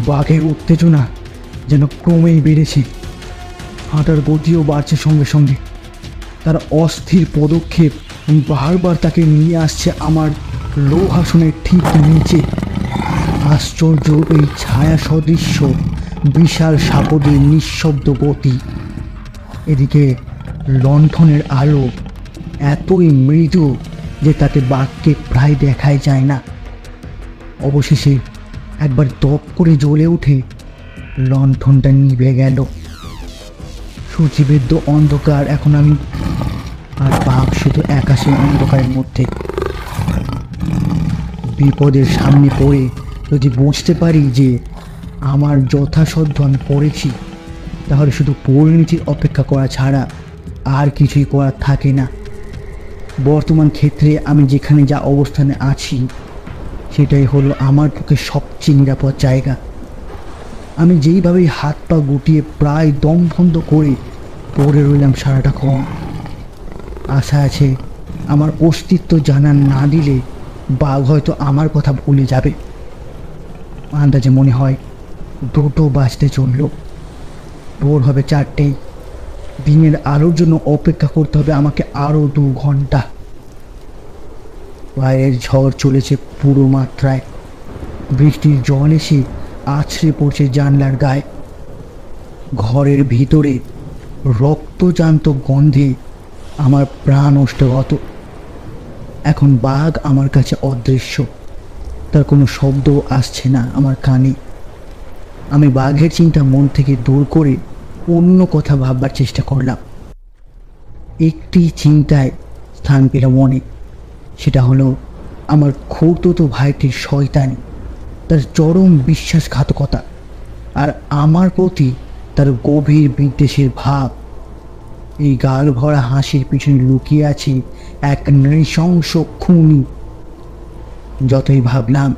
বাঘের উত্তেজনা যেন ক্রমেই বেড়েছে, হাঁটার গতিও বাড়ছে সঙ্গে সঙ্গে। তার অস্থির পদক্ষেপ বারবার তাকে নিয়ে আসছে আমার লোহাসনের ঠিক নিচে। আশ্চর্য এই ছায়া সদৃশ্য বিশাল সাপদের নিঃশব্দ গতি। এদিকে লণ্ঠনের আলো এতই মৃদু যে তাতে বাঘকে প্রায় দেখাই যায় না। অবশেষে একবার দপ করে জ্বলে উঠে লণ্ঠনটা নিভে গেল। সূচিবেদ্য অন্ধকার এখন আমি, আর বাঘ শুধু একাশে অন্ধকারের মধ্যে। বিপদের সামনে পড়ে যদি বুঝতে পারি যে আমার যথাসাধ্য আমি পড়েছি, তাহলে শুধু পরিণতির অপেক্ষা করা ছাড়া আর কিছুই করার থাকে না। বর্তমান ক্ষেত্রে আমি যেখানে যা অবস্থানে আছি সেটাই হলো আমার পক্ষে সবচেয়ে নিরাপদ জায়গা। আমি যেইভাবেই হাত পা গুটিয়ে প্রায় দম বন্ধ করে পড়ে রইলাম সারাটাক্ষণ। আশা আছে আমার অস্তিত্ব জানান না দিলে বাঘ হয়তো আমার কথা ভুলে যাবে। আন্দাজে মনে হয় 2টো বাজতে চলল। ভোর হবে 4টেই। দিনের আলোর জন্য অপেক্ষা করতে হবে আমাকে আরও 2 ঘন্টা। বাইরের ঝড় চলেছে পুরো মাত্রায়। বৃষ্টির জল এসে আছড়ে পড়ছে জানলার গায়ে। ঘরের ভিতরে রক্তজান্ত গন্ধে আমার প্রাণ অষ্টগত। এখন বাঘ আমার কাছে অদৃশ্য, তার কোনো শব্দ আসছে না আমার কানে। আমি বাঘের চিন্তা মন থেকে দূর করে অন্য কথা ভাববার চেষ্টা করলাম। একটি চিন্তায় স্থান পেল মনে, সেটা হলো আমার খুড়তুতো ভাইটির শয়তানি, তার চরম বিশ্বাসঘাতকতা আর আমার প্রতি তার গভীর বিদ্বেষের ভাব। এই গাল ভরা হাসির পিছনে লুকিয়ে আছে এক নৃশংস খুনি। যতই ভাবলাম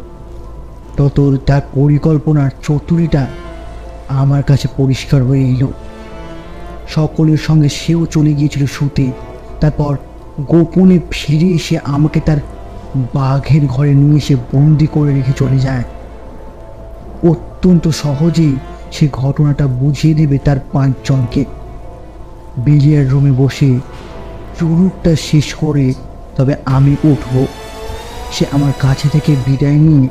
তত তার পরিকল্পনার চতুরিটা আমার কাছে পরিষ্কার হয়ে এলো। সকলের সঙ্গে সেও চলে গিয়েছিল শুতে। তারপর গোপনে ফিরে এসে আমাকে তার বাঘের ঘরে নিয়ে এসে বন্দি করে রেখে চলে যায়। অত্যন্ত সহজেই সে ঘটনাটা বুঝিয়ে দেবে তার 5 জনকে। বিলিয়ার রুমে বসে চুরুটটা শেষ করে তবে আমি উঠব। সে আমার কাছে থেকে বিদায় নিয়ে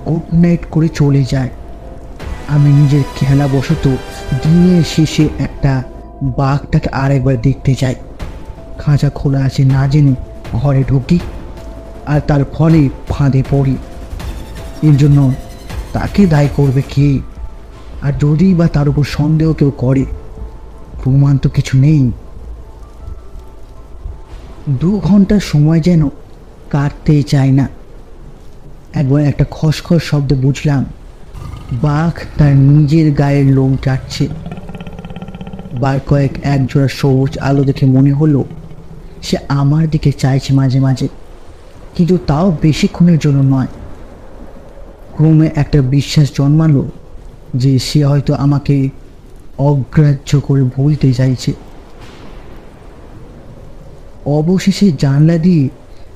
গুড নাইট করে চলে যায়। আমি নিজের খেলাবশত দিনের শেষে একটা বাঘটাকে আরেকবার দেখতে যাই। খাঁচা খোলা আছে না জেনে ঘরে ঢুকি, আর তার ফলে ফাঁদে পড়ি। এর জন্য তাকে দায়ী করবে কে? আর যদি বা তার উপর সন্দেহ কেউ করে, প্রমাণ তো কিছু নেই। 2 ঘন্টার সময় যেন কাটতেই চায় না। একবার একটা খসখস শব্দে বুঝলাম বাঘ তার নিজের গায়ের লোম চাটছে। বার কয়েক একজোড়া সবুজ আলো দেখে মনে হলো সে আমার দিকে চাইছে মাঝে মাঝে, কিন্তু তাও বেশিক্ষণের জন্য নয়। ক্রমে একটা বিশ্বাস জন্মালো যে সে হয়তো আমাকে অগ্রাহ্য করে ভুলতে চাইছে। অবশেষে জানলা দিয়ে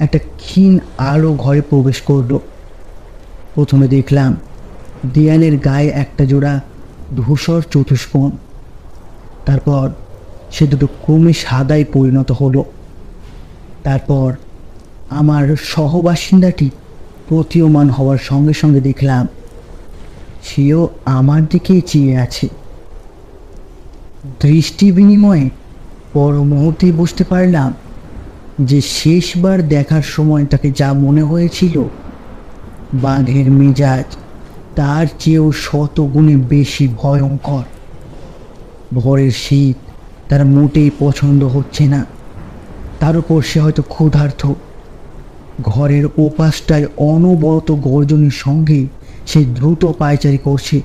একটা ক্ষীণ আলো ঘরে প্রবেশ করলো। প্রথমে দেখলাম দেয়ালের গায়ে একটা জোড়া ধূসর চতুষ্কোণ। তারপর সে দুটো ক্রমে সাদায় পরিণত হলো। তারপর আমার সহবাসিন্দাটি প্রতীয়মান হওয়ার সঙ্গে সঙ্গে দেখলাম সেও আমার দিকেই চেয়ে আছে। দৃষ্টি বিনিময়ে পর মুহূর্তেই বুঝতে পারলাম যে শেষবার দেখার সময় তাকে যা মনে হয়েছিল, বাঘের মেজাজ তার চেয়েও 100 গুণে বেশি ভয়ঙ্কর। ভোরের শীত তার মোটেই পছন্দ হচ্ছে না। তার উপর সে হয়তো ক্ষুধার্ত। ঘরের ওপাশটায় অনবরত গর্জনের সঙ্গে সে দ্রুত পায়চারি করছে।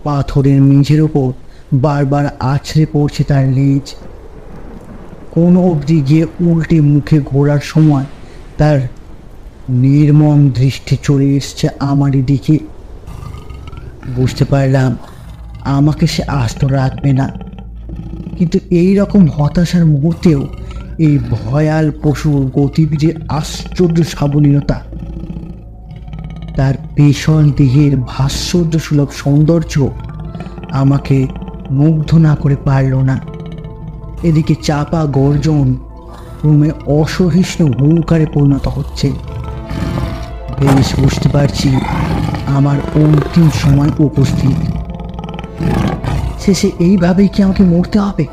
পাথরের মেঝের ওপর বারবার আছড়ে পড়ছে তার লেজ। কোনো অবধি গিয়ে উল্টে মুখে ঘোরার সময় তার নির্মম দৃষ্টি চলে এসছে আমারই দিকে। বুঝতে পারলাম আমাকে সে আস্ত রাখবে না, কিন্তু এই রকম হতাশার মুহূর্তেও এই ভয়াল পশুর গতিবিধির আশ্চর্য সাবলীলতা, তার পেশল দেহের ভাস্কর্য সুলভ সৌন্দর্য আমাকে মুগ্ধ না করে পারল না। এদিকে চাপা গর্জন ক্রমে অসহিষ্ণু হুঙ্কারে পরিণত হচ্ছে। বেশ বুঝতে পারছি আমার অন্তিম সময় উপস্থিত। শেষে এইভাবেই কি আমাকে মরতে হবে?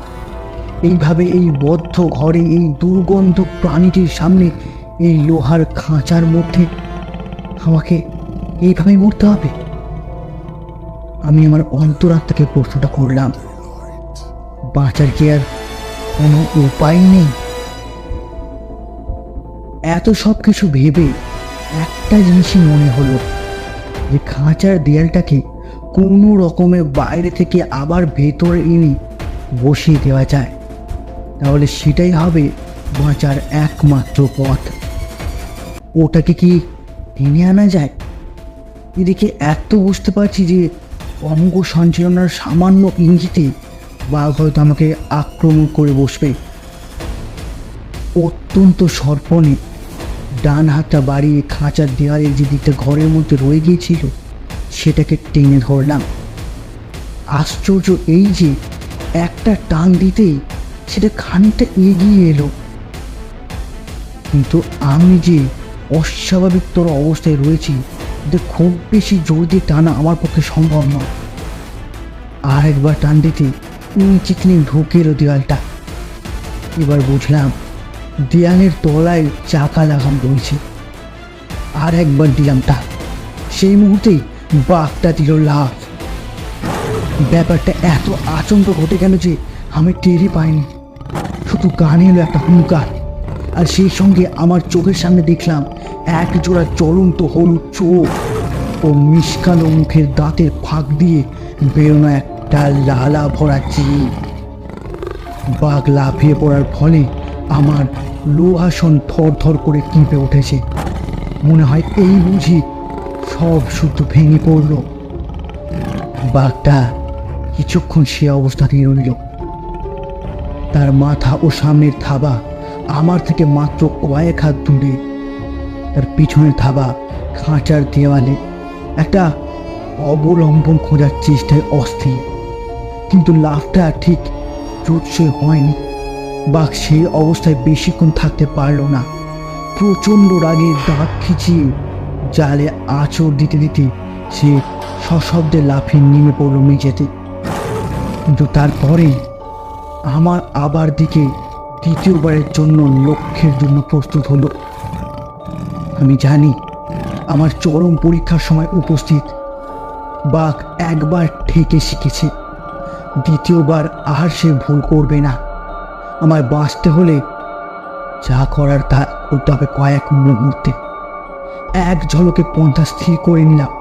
এইভাবে এই বদ্ধ ঘরে এই দুর্গন্ধ প্রাণীটির সামনে এই লোহার খাঁচার মধ্যে আমাকে এইভাবেই মরতে হবে? আমি আমার অন্তরাত্মাকে প্রশ্নটা করলাম, বাঁচার কি আর কোনো উপায় নেই? এত সব কিছু ভেবে একটা জিনিসই মনে হলো যে খাঁচার দেয়ালটাকে কোনো রকমের বাইরে থেকে আবার ভেতরে এনে বসিয়ে দেওয়া যায়, তাহলে সেটাই হবে বাঁচার একমাত্র পথ। ওটাকে কি টেনে আনা যায়? এদিকে এত বুঝতে পারছি যে অঙ্গ সঞ্চালনার সামান্য ইঙ্গিতে বাঘ হয়তো আমাকে আক্রমণ করে বসবে। অত্যন্ত সর্পণে ডান হাতটা বাড়িয়ে খাঁচার দেওয়ালের যে দিকটা ঘরের মধ্যে রয়ে গিয়েছিল সেটাকে টেনে ধরলাম। আশ্চর্য এই যে একটা টান দিতেই সেটা খানিকটা এগিয়ে এলো, কিন্তু আমি যে অস্বাভাবিকতর অবস্থায় রয়েছি এটা খুব বেশি জোর দিয়ে টানা আমার পক্ষে সম্ভব নয়। আর একবার টান দিতে চিকনি ঢুকে এলো দেওয়ালটা। এবার বুঝলাম দেয়ালের তলায় চাকা লাগানো রয়েছে। আর একবার দিলাম টান, সেই মুহূর্তেই বাঘটা দিল লাফ। ব্যাপারটা এত আচমক ঘটে গেল যে আমি টেরই পাইনি, শুধু কানে এলো একটা হুঙ্কার, আর সেই সঙ্গে আমার চোখের সামনে দেখলাম এক জোড়া জ্বলন্ত হলুদ চোখ ও মিষ্কালো মুখের দাঁতের ফাঁক দিয়ে বেরোনো একটা লালা ভরা চিল। বাঘ লাফিয়ে পড়ার ফলে আমার লোহাসন থর থর করে কেঁপে উঠেছে। মনে হয় এই বুঝি সব শুদ্ধ ভেঙে পড়ল। বাঘটা কিছুক্ষণ সে অবস্থাতেই রইল। তার মাথা ও সামনের থাবা আমার থেকে মাত্র কয়েক হাত দূরে, তার পিছনের থাবা খাঁচার দেওয়ালে একটা অবলম্বন খোঁজার চেষ্টায় অস্থির। কিন্তু লাফটা ঠিক জোৎসই হয়নি। বাঘ সেই অবস্থায় বেশিক্ষণ থাকতে পারল না। প্রচণ্ড রাগে দাঁত খিচিয়ে জালে আঁচড় দিতে দিতে সে সশব্দে লাফিয়ে নেমে পড়ল মেঝেতে। কিন্তু তারপরে আমার আবার দিকে দ্বিতীয়বারের জন্য লক্ষ্যের জন্য প্রস্তুত হলো। আমি জানি আমার চরম পরীক্ষার সময় উপস্থিত। বাঘ একবার ঠেকে শিখেছে, দ্বিতীয়বার আর সে ভুল করবে না। আমায় বাঁচতে হলে যা করার তা করতে হবে কয়েক মুহূর্তে। এক ঝলকে পন্থা স্থির করে নিলাম।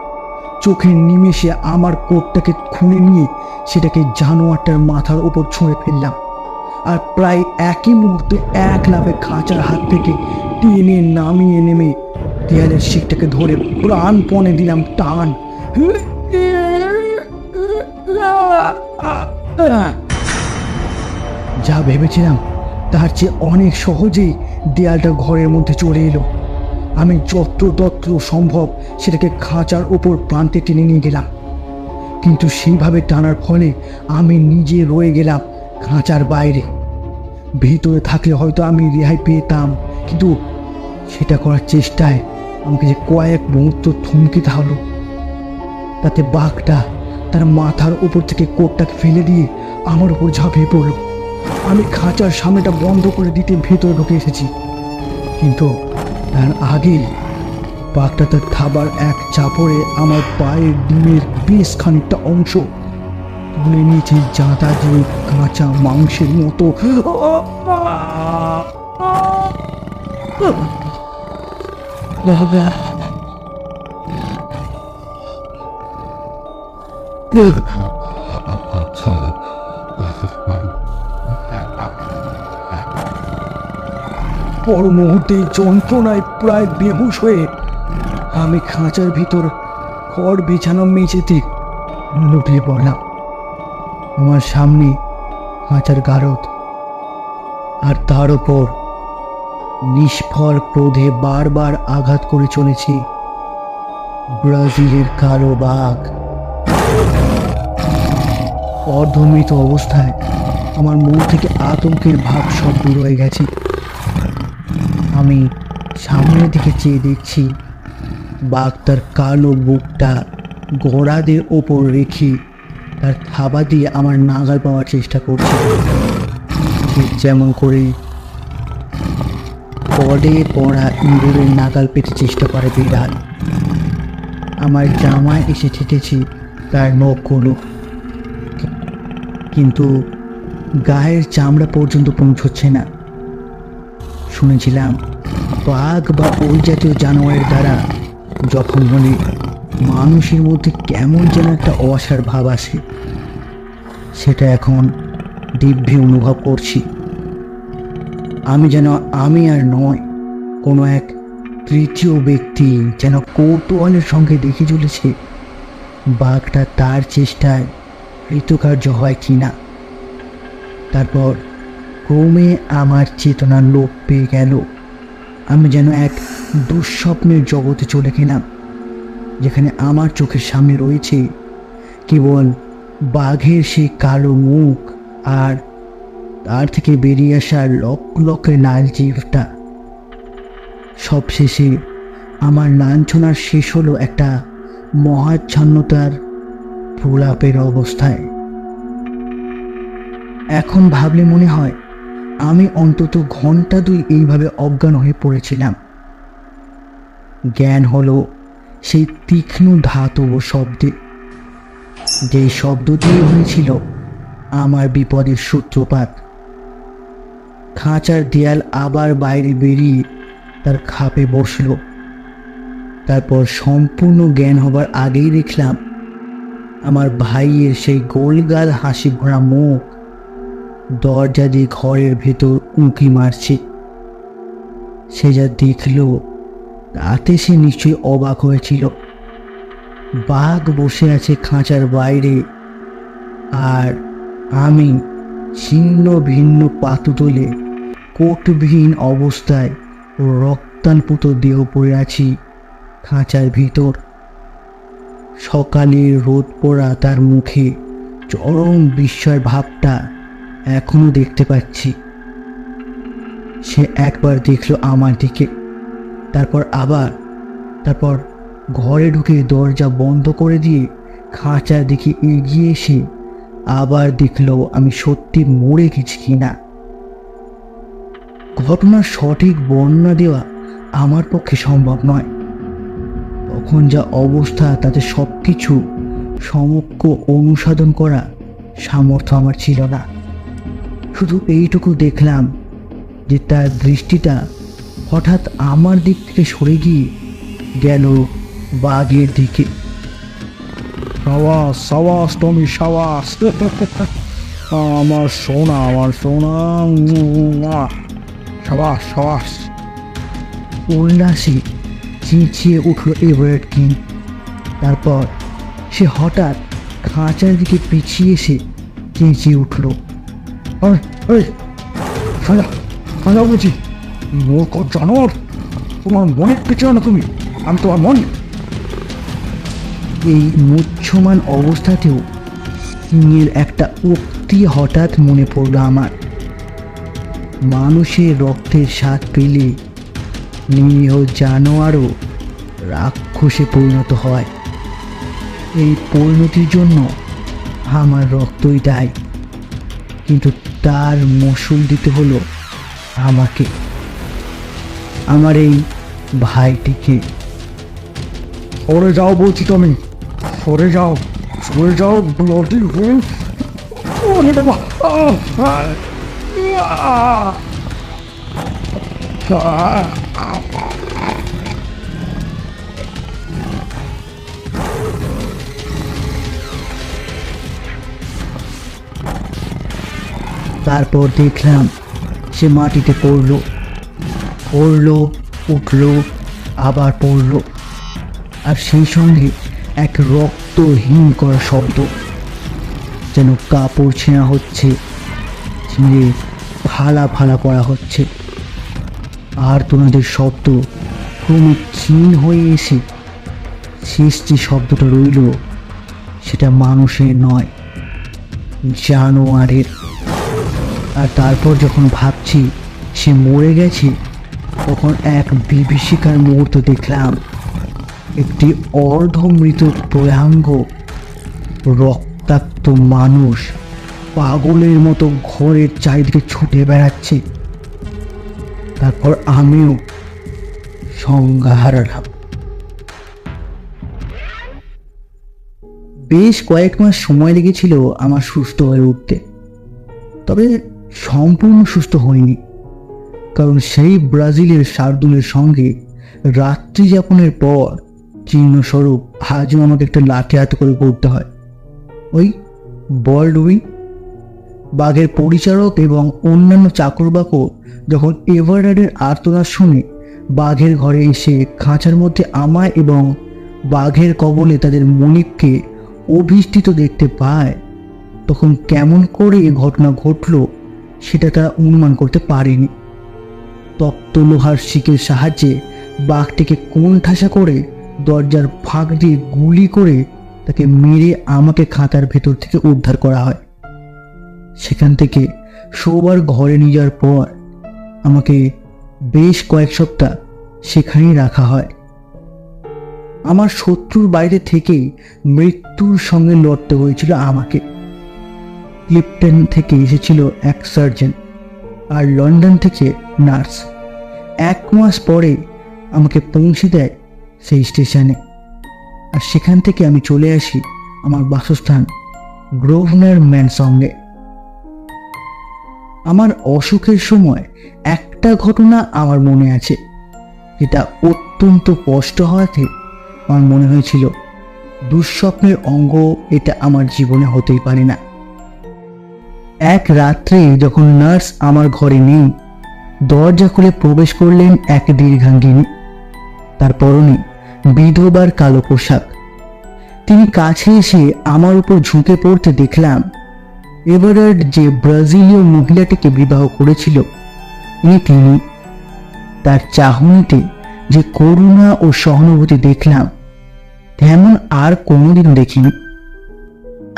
চোখের নিমেষে আমার কোটটাকে খুলে নিয়ে সেটাকে জানোয়ারটার মাথার উপর ছুঁড়ে ফেললাম, আর প্রায় একই মুহূর্তে এক লাফে খাঁচার হাত থেকে টেনে নামিয়ে নেমে দেয়ালের শিকটাকে ধরে প্রাণপণে দিলাম টান। যা ভেবেছিলাম তার চেয়ে অনেক সহজেই দেয়ালটা ঘরের মধ্যে চলে এলো। আমি যত্র সম্ভব সেটাকে খাঁচার ওপর প্রান্তে টেনে নিয়ে গেলাম, কিন্তু সেইভাবে টানার ফলে আমি নিজে রয়ে গেলাম খাঁচার বাইরে। ভিতরে থাকলে হয়তো আমি রেহাই পেতাম, কিন্তু সেটা করার চেষ্টায় আমাকে যে কয়েক মুহূর্ত থমকিতে হলো। তাতে বাঘটা তার মাথার উপর থেকে কোটটাকে ফেলে দিয়ে আমার উপর ঝাঁপিয়ে পড়ল। আমি খাঁচার সামনেটা বন্ধ করে দিতে ভেতরে ঢুকে এসেছি, কিন্তু তার আগে বাঘটা তার থাবার এক চাপড়ে আমার পায়ের ডিমের বেশ খানিকটা অংশ তুলে নিয়েছে, জাঁতা দিয়ে কাঁচা মাংসের মতো। পর মুহূর্তে যন্ত্রণায় প্রায় বেহুশ হয়ে আমি খাঁচার ভিতর খড় বিছানো মেঝেতে লুটিয়ে পড়লাম। আমার সামনে খাঁচার গারদ, আর তার ওপর নিষ্ফল ক্রোধে বারবার আঘাত করে চলেছে ব্রাজিলের কালো বাঘ। অর্ধমৃত অবস্থায় আমার মন থেকে আতঙ্কের ভাব সব দূর হয়ে গেছে। আমি সামনের দিকে চেয়ে দেখছি বাঘ তার কালো বুকটা গোড়াদের ওপর রেখে তার থাবা দিয়ে আমার নাগাল পাওয়ার চেষ্টা করছে, ঠিক যেমন করে পড়ে পড়া ইঁদুরের নাগাল পেতে চেষ্টা করে বিড়াল। আমার জামায় এসে ঠেকেছি তার নখগুলো, কিন্তু গায়ের চামড়া পর্যন্ত পৌঁছচ্ছে না। শুনেছিলাম বাঘ বা ওই জাতীয় জানোয়ারের দ্বারা জখম হলে মানুষের মধ্যে কেমন যেন একটা অসার ভাব আসে। সেটা এখন দিব্যি অনুভব করছি। আমি আর নয়, কোনো এক তৃতীয় ব্যক্তি যেন কৌতূহলের সঙ্গে দেখে চলেছে বাঘটা তার চেষ্টায় কৃতকার্য হয় কিনা। তারপর ক্রমে আমার চেতনা লোপ পেয়ে গেল। আমি যেন এক দুঃস্বপ্নের জগতে চলে গেলাম, যেখানে আমার চোখের সামনে রয়েছে কেবল বাঘের সেই কালো মুখ আর তার থেকে বেরিয়ে আসা লক্ষ লক্ষ লাল জিভটা। সবশেষে আমার লাঞ্ছনার শেষ হলো একটা মহাচ্ছন্নতার প্রলাপের অবস্থায়। এখন ভাবলে মনে হয় আমি অন্তত ঘন্টা দুই এইভাবে অজ্ঞান হয়ে পড়েছিলাম। জ্ঞান হলো সেই তীক্ষ্ণ ধাতব শব্দে, যে শব্দ দিয়ে হয়েছিল আমার বিপদের সূত্রপাত। খাঁচার দেয়াল আবার বাইরে বেরিয়ে তার খাপে বসল। তারপর সম্পূর্ণ জ্ঞান হবার আগেই দেখলাম আমার ভাইয়ের সেই গোলগাল হাসি ভরা মুখ দরজা দিয়ে ঘরের ভেতর উঁকি মারছে। সে যা দেখল তাতে সে নিশ্চয়ই অবাক হয়েছিল। বাঘ বসে আছে খাঁচার বাইরে, আর আমি ছিন্ন ভিন্ন পাতুতলে কোটবিহীন অবস্থায় রক্তাল্পুত দেহ পড়ে আছি খাঁচার ভিতর। সকালের রোদ পোড়া তার মুখে চরম বিস্ময় ভাবটা এখনো দেখতে পাচ্ছি। সে একবার দেখল আমার দিকে, তারপর ঘরে ঢুকে দরজা বন্ধ করে দিয়ে খাঁচার দিকে এগিয়ে এসে আবার দেখল আমি সত্যি মরে গেছি কিনা। ঘটনার সঠিক বর্ণনা দেওয়া আমার পক্ষে সম্ভব নয়। তখন যা অবস্থা তাতে সবকিছু সমক্ষ অনুসাধন করা সামর্থ্য আমার ছিল না। শুধু এইটুকু দেখলাম যে তার দৃষ্টিটা হঠাৎ আমার দিক থেকে সরে গিয়ে গেল বাঘের দিকে। সাবাস সাবাস টমি সাবাস। আমার সোনা সাবাস সাবাস। উল্লাসে চেঁচিয়ে উঠল এভারেট কিং। তারপর সে হঠাৎ খাঁচার দিকে পিছিয়ে এসে চেঁচিয়ে উঠল, খাজা বলছি, মূর্খ জানোয়ার, তোমার মনের পিছনে না তুমি, আমি তোমার মন। এই মুহ্যমান অবস্থাতেও কিংয়ের একটা উক্তি হঠাৎ মনে পড়ল আমার। মানুষের রক্তের স্বাদ পেলে নিরীহ জানোয়ারও রাক্ষসে পরিণত হয়। এই পরিণতির জন্য আমার রক্তই দায়ী, কিন্তু তার মসুল দিতে হলো আমাকে, আমার এই ভাইটিকে। সরে যাও বলছি তুমি, সরে যাও ব্লডি হুইল। ওরে বাবা, তারপর দেখলাম সে মাটিতে পড়ল, উঠল, আবার পড়ল, আর সেই সঙ্গে এক রক্তহীন করা শব্দ, যেন কাপড় ছেঁড়া হচ্ছে, ছিঁড়ে ফালা ফালা করা হচ্ছে। আর তোমাদের শব্দ ক্রমে ক্ষীণ হয়ে এসে শেষ যে শব্দটা রইল সেটা মানুষের নয়, জানোয়ারের। আর তারপর যখন ভাবছি সে মরে গেছে, তখন এক বিভীষিকার মুহূর্ত দেখলাম। একটি অর্ধমৃত প্রয়াঙ্গ রক্তাক্ত মানুষ পাগলের মতো ঘরের চারিদিকে ছুটে বেড়াচ্ছে। তারপর আমিও সংজ্ঞা হারালাম। বেশ কয়েক মাস সময় লেগেছিল আমার সুস্থ হয়ে উঠতে, তবে সম্পূর্ণ সুস্থ হয়নি, কারণ সেই ব্রাজিলের শার্দুলের সঙ্গে রাত্রি যাপনের পর চিহ্নস্বরূপ আজও আমাকে একটা লাঠি হাতে করে করতে হয়। ওই বল্ডউইন বাঘের পরিচারক এবং অন্যান্য চাকরবাকর যখন এভারডারের আর্তনাদ শুনে বাঘের ঘরে এসে খাঁচার মধ্যে আমায় এবং বাঘের কবলে তাদের মনিককে অভিষ্ঠিত দেখতে পায়, তখন কেমন করে এ ঘটনা ঘটল সেটা তারা অনুমান করতে পারেনি। তপ্ত লোহার শিকের সাহায্যে বাঘটিকে কোণঠাসা করে দরজার ফাঁক দিয়ে গুলি করে তাকে মেরে আমাকে খাতার ভেতর থেকে উদ্ধার করা হয়। সেখান থেকে শোবার ঘরে নিয়ে যাওয়ার পর আমাকে বেশ কয়েক সপ্তাহ সেখানেই রাখা হয়। আমার শত্রুর বাইরে থেকেই মৃত্যুর সঙ্গে লড়তে হয়েছিল আমাকে। ক্লিপটন থেকে এসেছিল এক সার্জন আর লন্ডন থেকে নার্স। 1 মাস পরে আমাকে পৌঁছে দেয় সেই স্টেশনে, আর সেখান থেকে আমি চলে আসি আমার বাসস্থান গ্রোভনার ম্যানসনে। আমার অসুখের সময় একটা ঘটনা আমার মনে আছে, যেটা অত্যন্ত স্পষ্ট হওয়াতে আমার মনে হয়েছিল দুঃস্বপ্নের অঙ্গ এটা আমার জীবনে হতেই পারে না। এক রাত্রে যখন নার্স আমার ঘরে নেই, দরজা খুলে প্রবেশ করলেন এক দীর্ঘাঙ্গিনী। তার পরনে বিধবার কালো পোশাক। তিনি কাছে এসে আমার উপর ঝুঁকে পড়তে দেখলাম এভারার্ড যে ব্রাজিলীয় মহিলাটিকে বিবাহ করেছিল তিনি। তার চাহনিতে যে করুণা ও সহানুভূতি দেখলাম তেমন আর কোনোদিনও দেখিনি।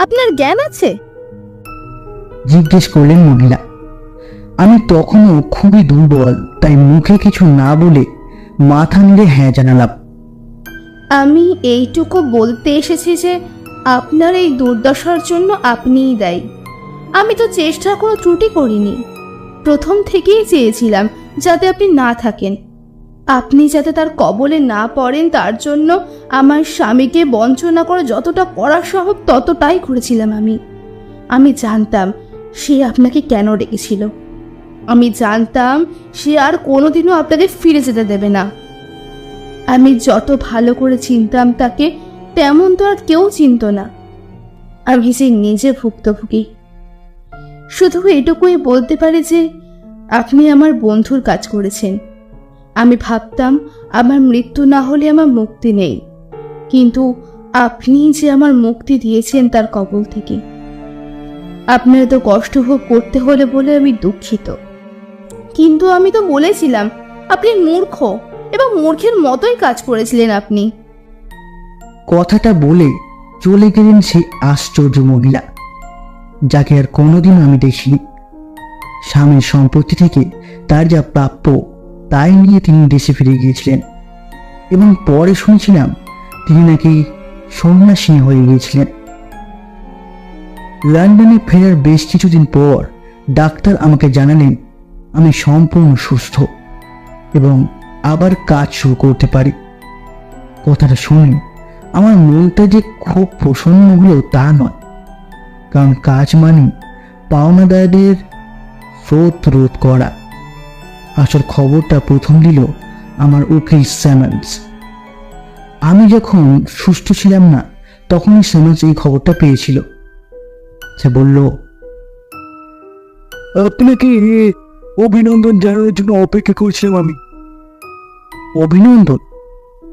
আপনার জ্ঞান আছে? জিজ্ঞেস করলেন মহিলা। আমি তখনও খুবই দুর্বল, তাই মুখে কিছু না বলে মাথা নেড়ে হ্যাঁ জানালাম। আমি এইটুকু বলতে এসেছি যে আপনার এই দুর্দশার জন্য আপনিই দায়ী। আমি তো চেষ্টা করে ত্রুটি করিনি। প্রথম থেকেই চেয়েছিলাম যাতে আপনি না থাকেন, আপনি যাতে তার কবলে না পড়েন। তার জন্য আমার স্বামীকে বঞ্চনা করে যতটা করা সম্ভব ততটাই করেছিলাম। আমি জানতাম সে আপনাকে কেন ডেকেছিল। আমি জানতাম সে আর কোনোদিনও আপনাকে ফিরে যেতে দেবে না। আমি যত ভালো করে চিনতাম তাকে, তেমন তো আর কেউ চিনত না। আমি যে নিজে ভুক্তভোগী। শুধু এটুকুই বলতে পারি যে আপনি আমার বন্ধুর কাজ করেছেন। আমি ভাবতাম আমার মৃত্যু না হলে আমার মুক্তি নেই, কিন্তু আপনি যে আমার মুক্তি দিয়েছেন তার কবল থেকে। আপনার তো কষ্ট ভোগ করতে হলে বলে আমি দুঃখিত, কিন্তু আমি তো বলেছিলাম আপনি মূর্খ, এবং মূর্খের মতোই কাজ করেছিলেন আপনি। কথাটা বলে চলে গেলেন সেই আশ্চর্য মহিলা, যাকে আর কোনোদিন আমি দেখিনি। স্বামীর সম্পত্তি থেকে তার যা প্রাপ্য তাই নিয়ে তিনি দেশে ফিরে গিয়েছিলেন, এবং পরে শুনেছিলাম তিনি নাকি সন্ন্যাসী হয়ে গিয়েছিলেন। লন্ডনে ফেরার বেশ কিছুদিন পর ডাক্তার আমাকে জানালেন আমি সম্পূর্ণ সুস্থ এবং আবার কাজ শুরু করতে পারি। কথাটা শুনে আমার মনটা যে খুব প্রসন্ন হলো তা নয়, কারণ কাজ মানে পাওনাদারদের স্রোত রোধ করা। আসল খবরটা প্রথম দিল আমার উকিল স্যামন্স। আমি যখন সুস্থ ছিলাম না তখনই স্যামন্স এই খবরটা পেয়েছিল। সে বলল, আপনাকে অভিনন্দন জানানোর জন্য অপেক্ষা করছিলাম আমি। অভিনন্দন?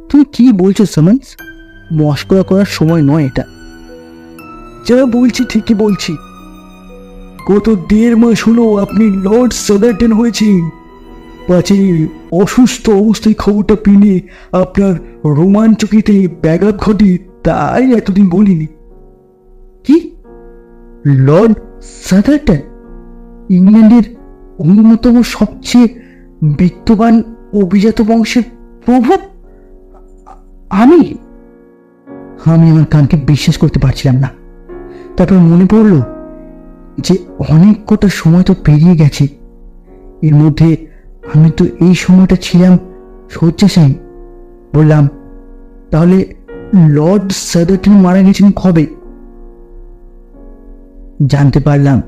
তুমি কি বলছো স্যামন্স? মস্করা করার সময় নয় এটা। যা বলছি ঠিকই বলছি। গত 1.5 মাস হলো আপনি লর্ড সাদারটন হয়েছেন। পাছে অসুস্থ অবস্থায় খবরটা পেলে আপনার রোমাঞ্চকিতে ব্যাঘাত ঘটে, তাই এতদিন বলিনি। কি? লর্ড সাদারটন? ইংল্যান্ডের অন্যতম সবচেয়ে বিত্তবান অভিজাত বংশের প্রভাব? আমি আমার কানকে বিশ্বাস করতে পারছিলাম না। তারপর মনে পড়ল যে অনেক কটা সময় তো পেরিয়ে গেছে। এর মধ্যে আমি তো এই সময়টা ছিলাম শয্যাশায়ী। বললাম, তাহলে লর্ড সাদারটন মারা গেছেন কবে? জানতে পারলাম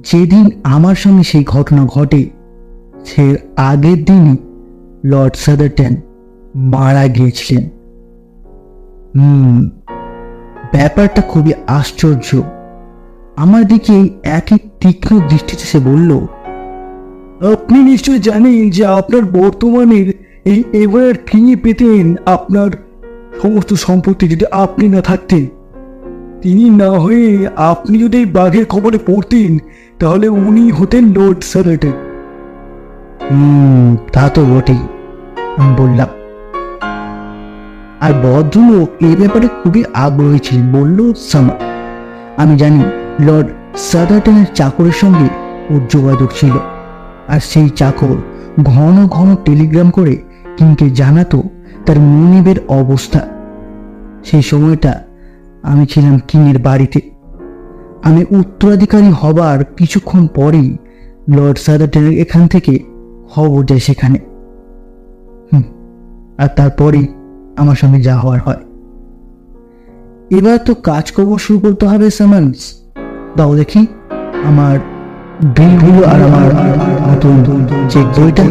যেদিন আমার সঙ্গে সেই ঘটনা ঘটে সে আগের দিনই লর্ড সাদারটন মারা গিয়েছিলেন। ব্যাপারটা খুবই আশ্চর্য। আমার দিকে একই তীক্ষ্ণ দৃষ্টিতে সে বলল, আপনি নিশ্চয় জানেন যে আপনার বর্তমানের এই এভার ফিরিয়ে পেতেন আপনার সমস্ত সম্পত্তি যদি আপনি না থাকতেন। তিনি না হয়ে আপনি যদি এই বাঘের খবরে পড়তেন তাহলে উনি হতেন লর্ড সাদারটন। তা তো বটেই, আমি বললাম। আর ভদ্রলোক এই ব্যাপারে খুবই আগ্রহী ছিলেন, বলল সামার। আমি জানি লর্ড সাদারটনের চাকরের সঙ্গে ওর যোগাযোগ ছিল, আর সেই চাকর ঘন ঘন টেলিগ্রাম করে কিংকে জানাতো তার মনিবের অবস্থা। সেই সময়টা আমি ছিলাম কিংয়ের বাড়িতে। আমি উত্তরাধিকারী হবার কিছুক্ষণ পরেই লর্ড সাদারটনের এখান থেকে খবর যায় সেখানে। আর তারপরেই আমার সঙ্গে যা হওয়ার হয়। এবার তো কাজকর্ম শুরু করতে হবে সামান্স। দাও দেখি আমার বিলগুলো আর আমার নতুন চেক বইটা।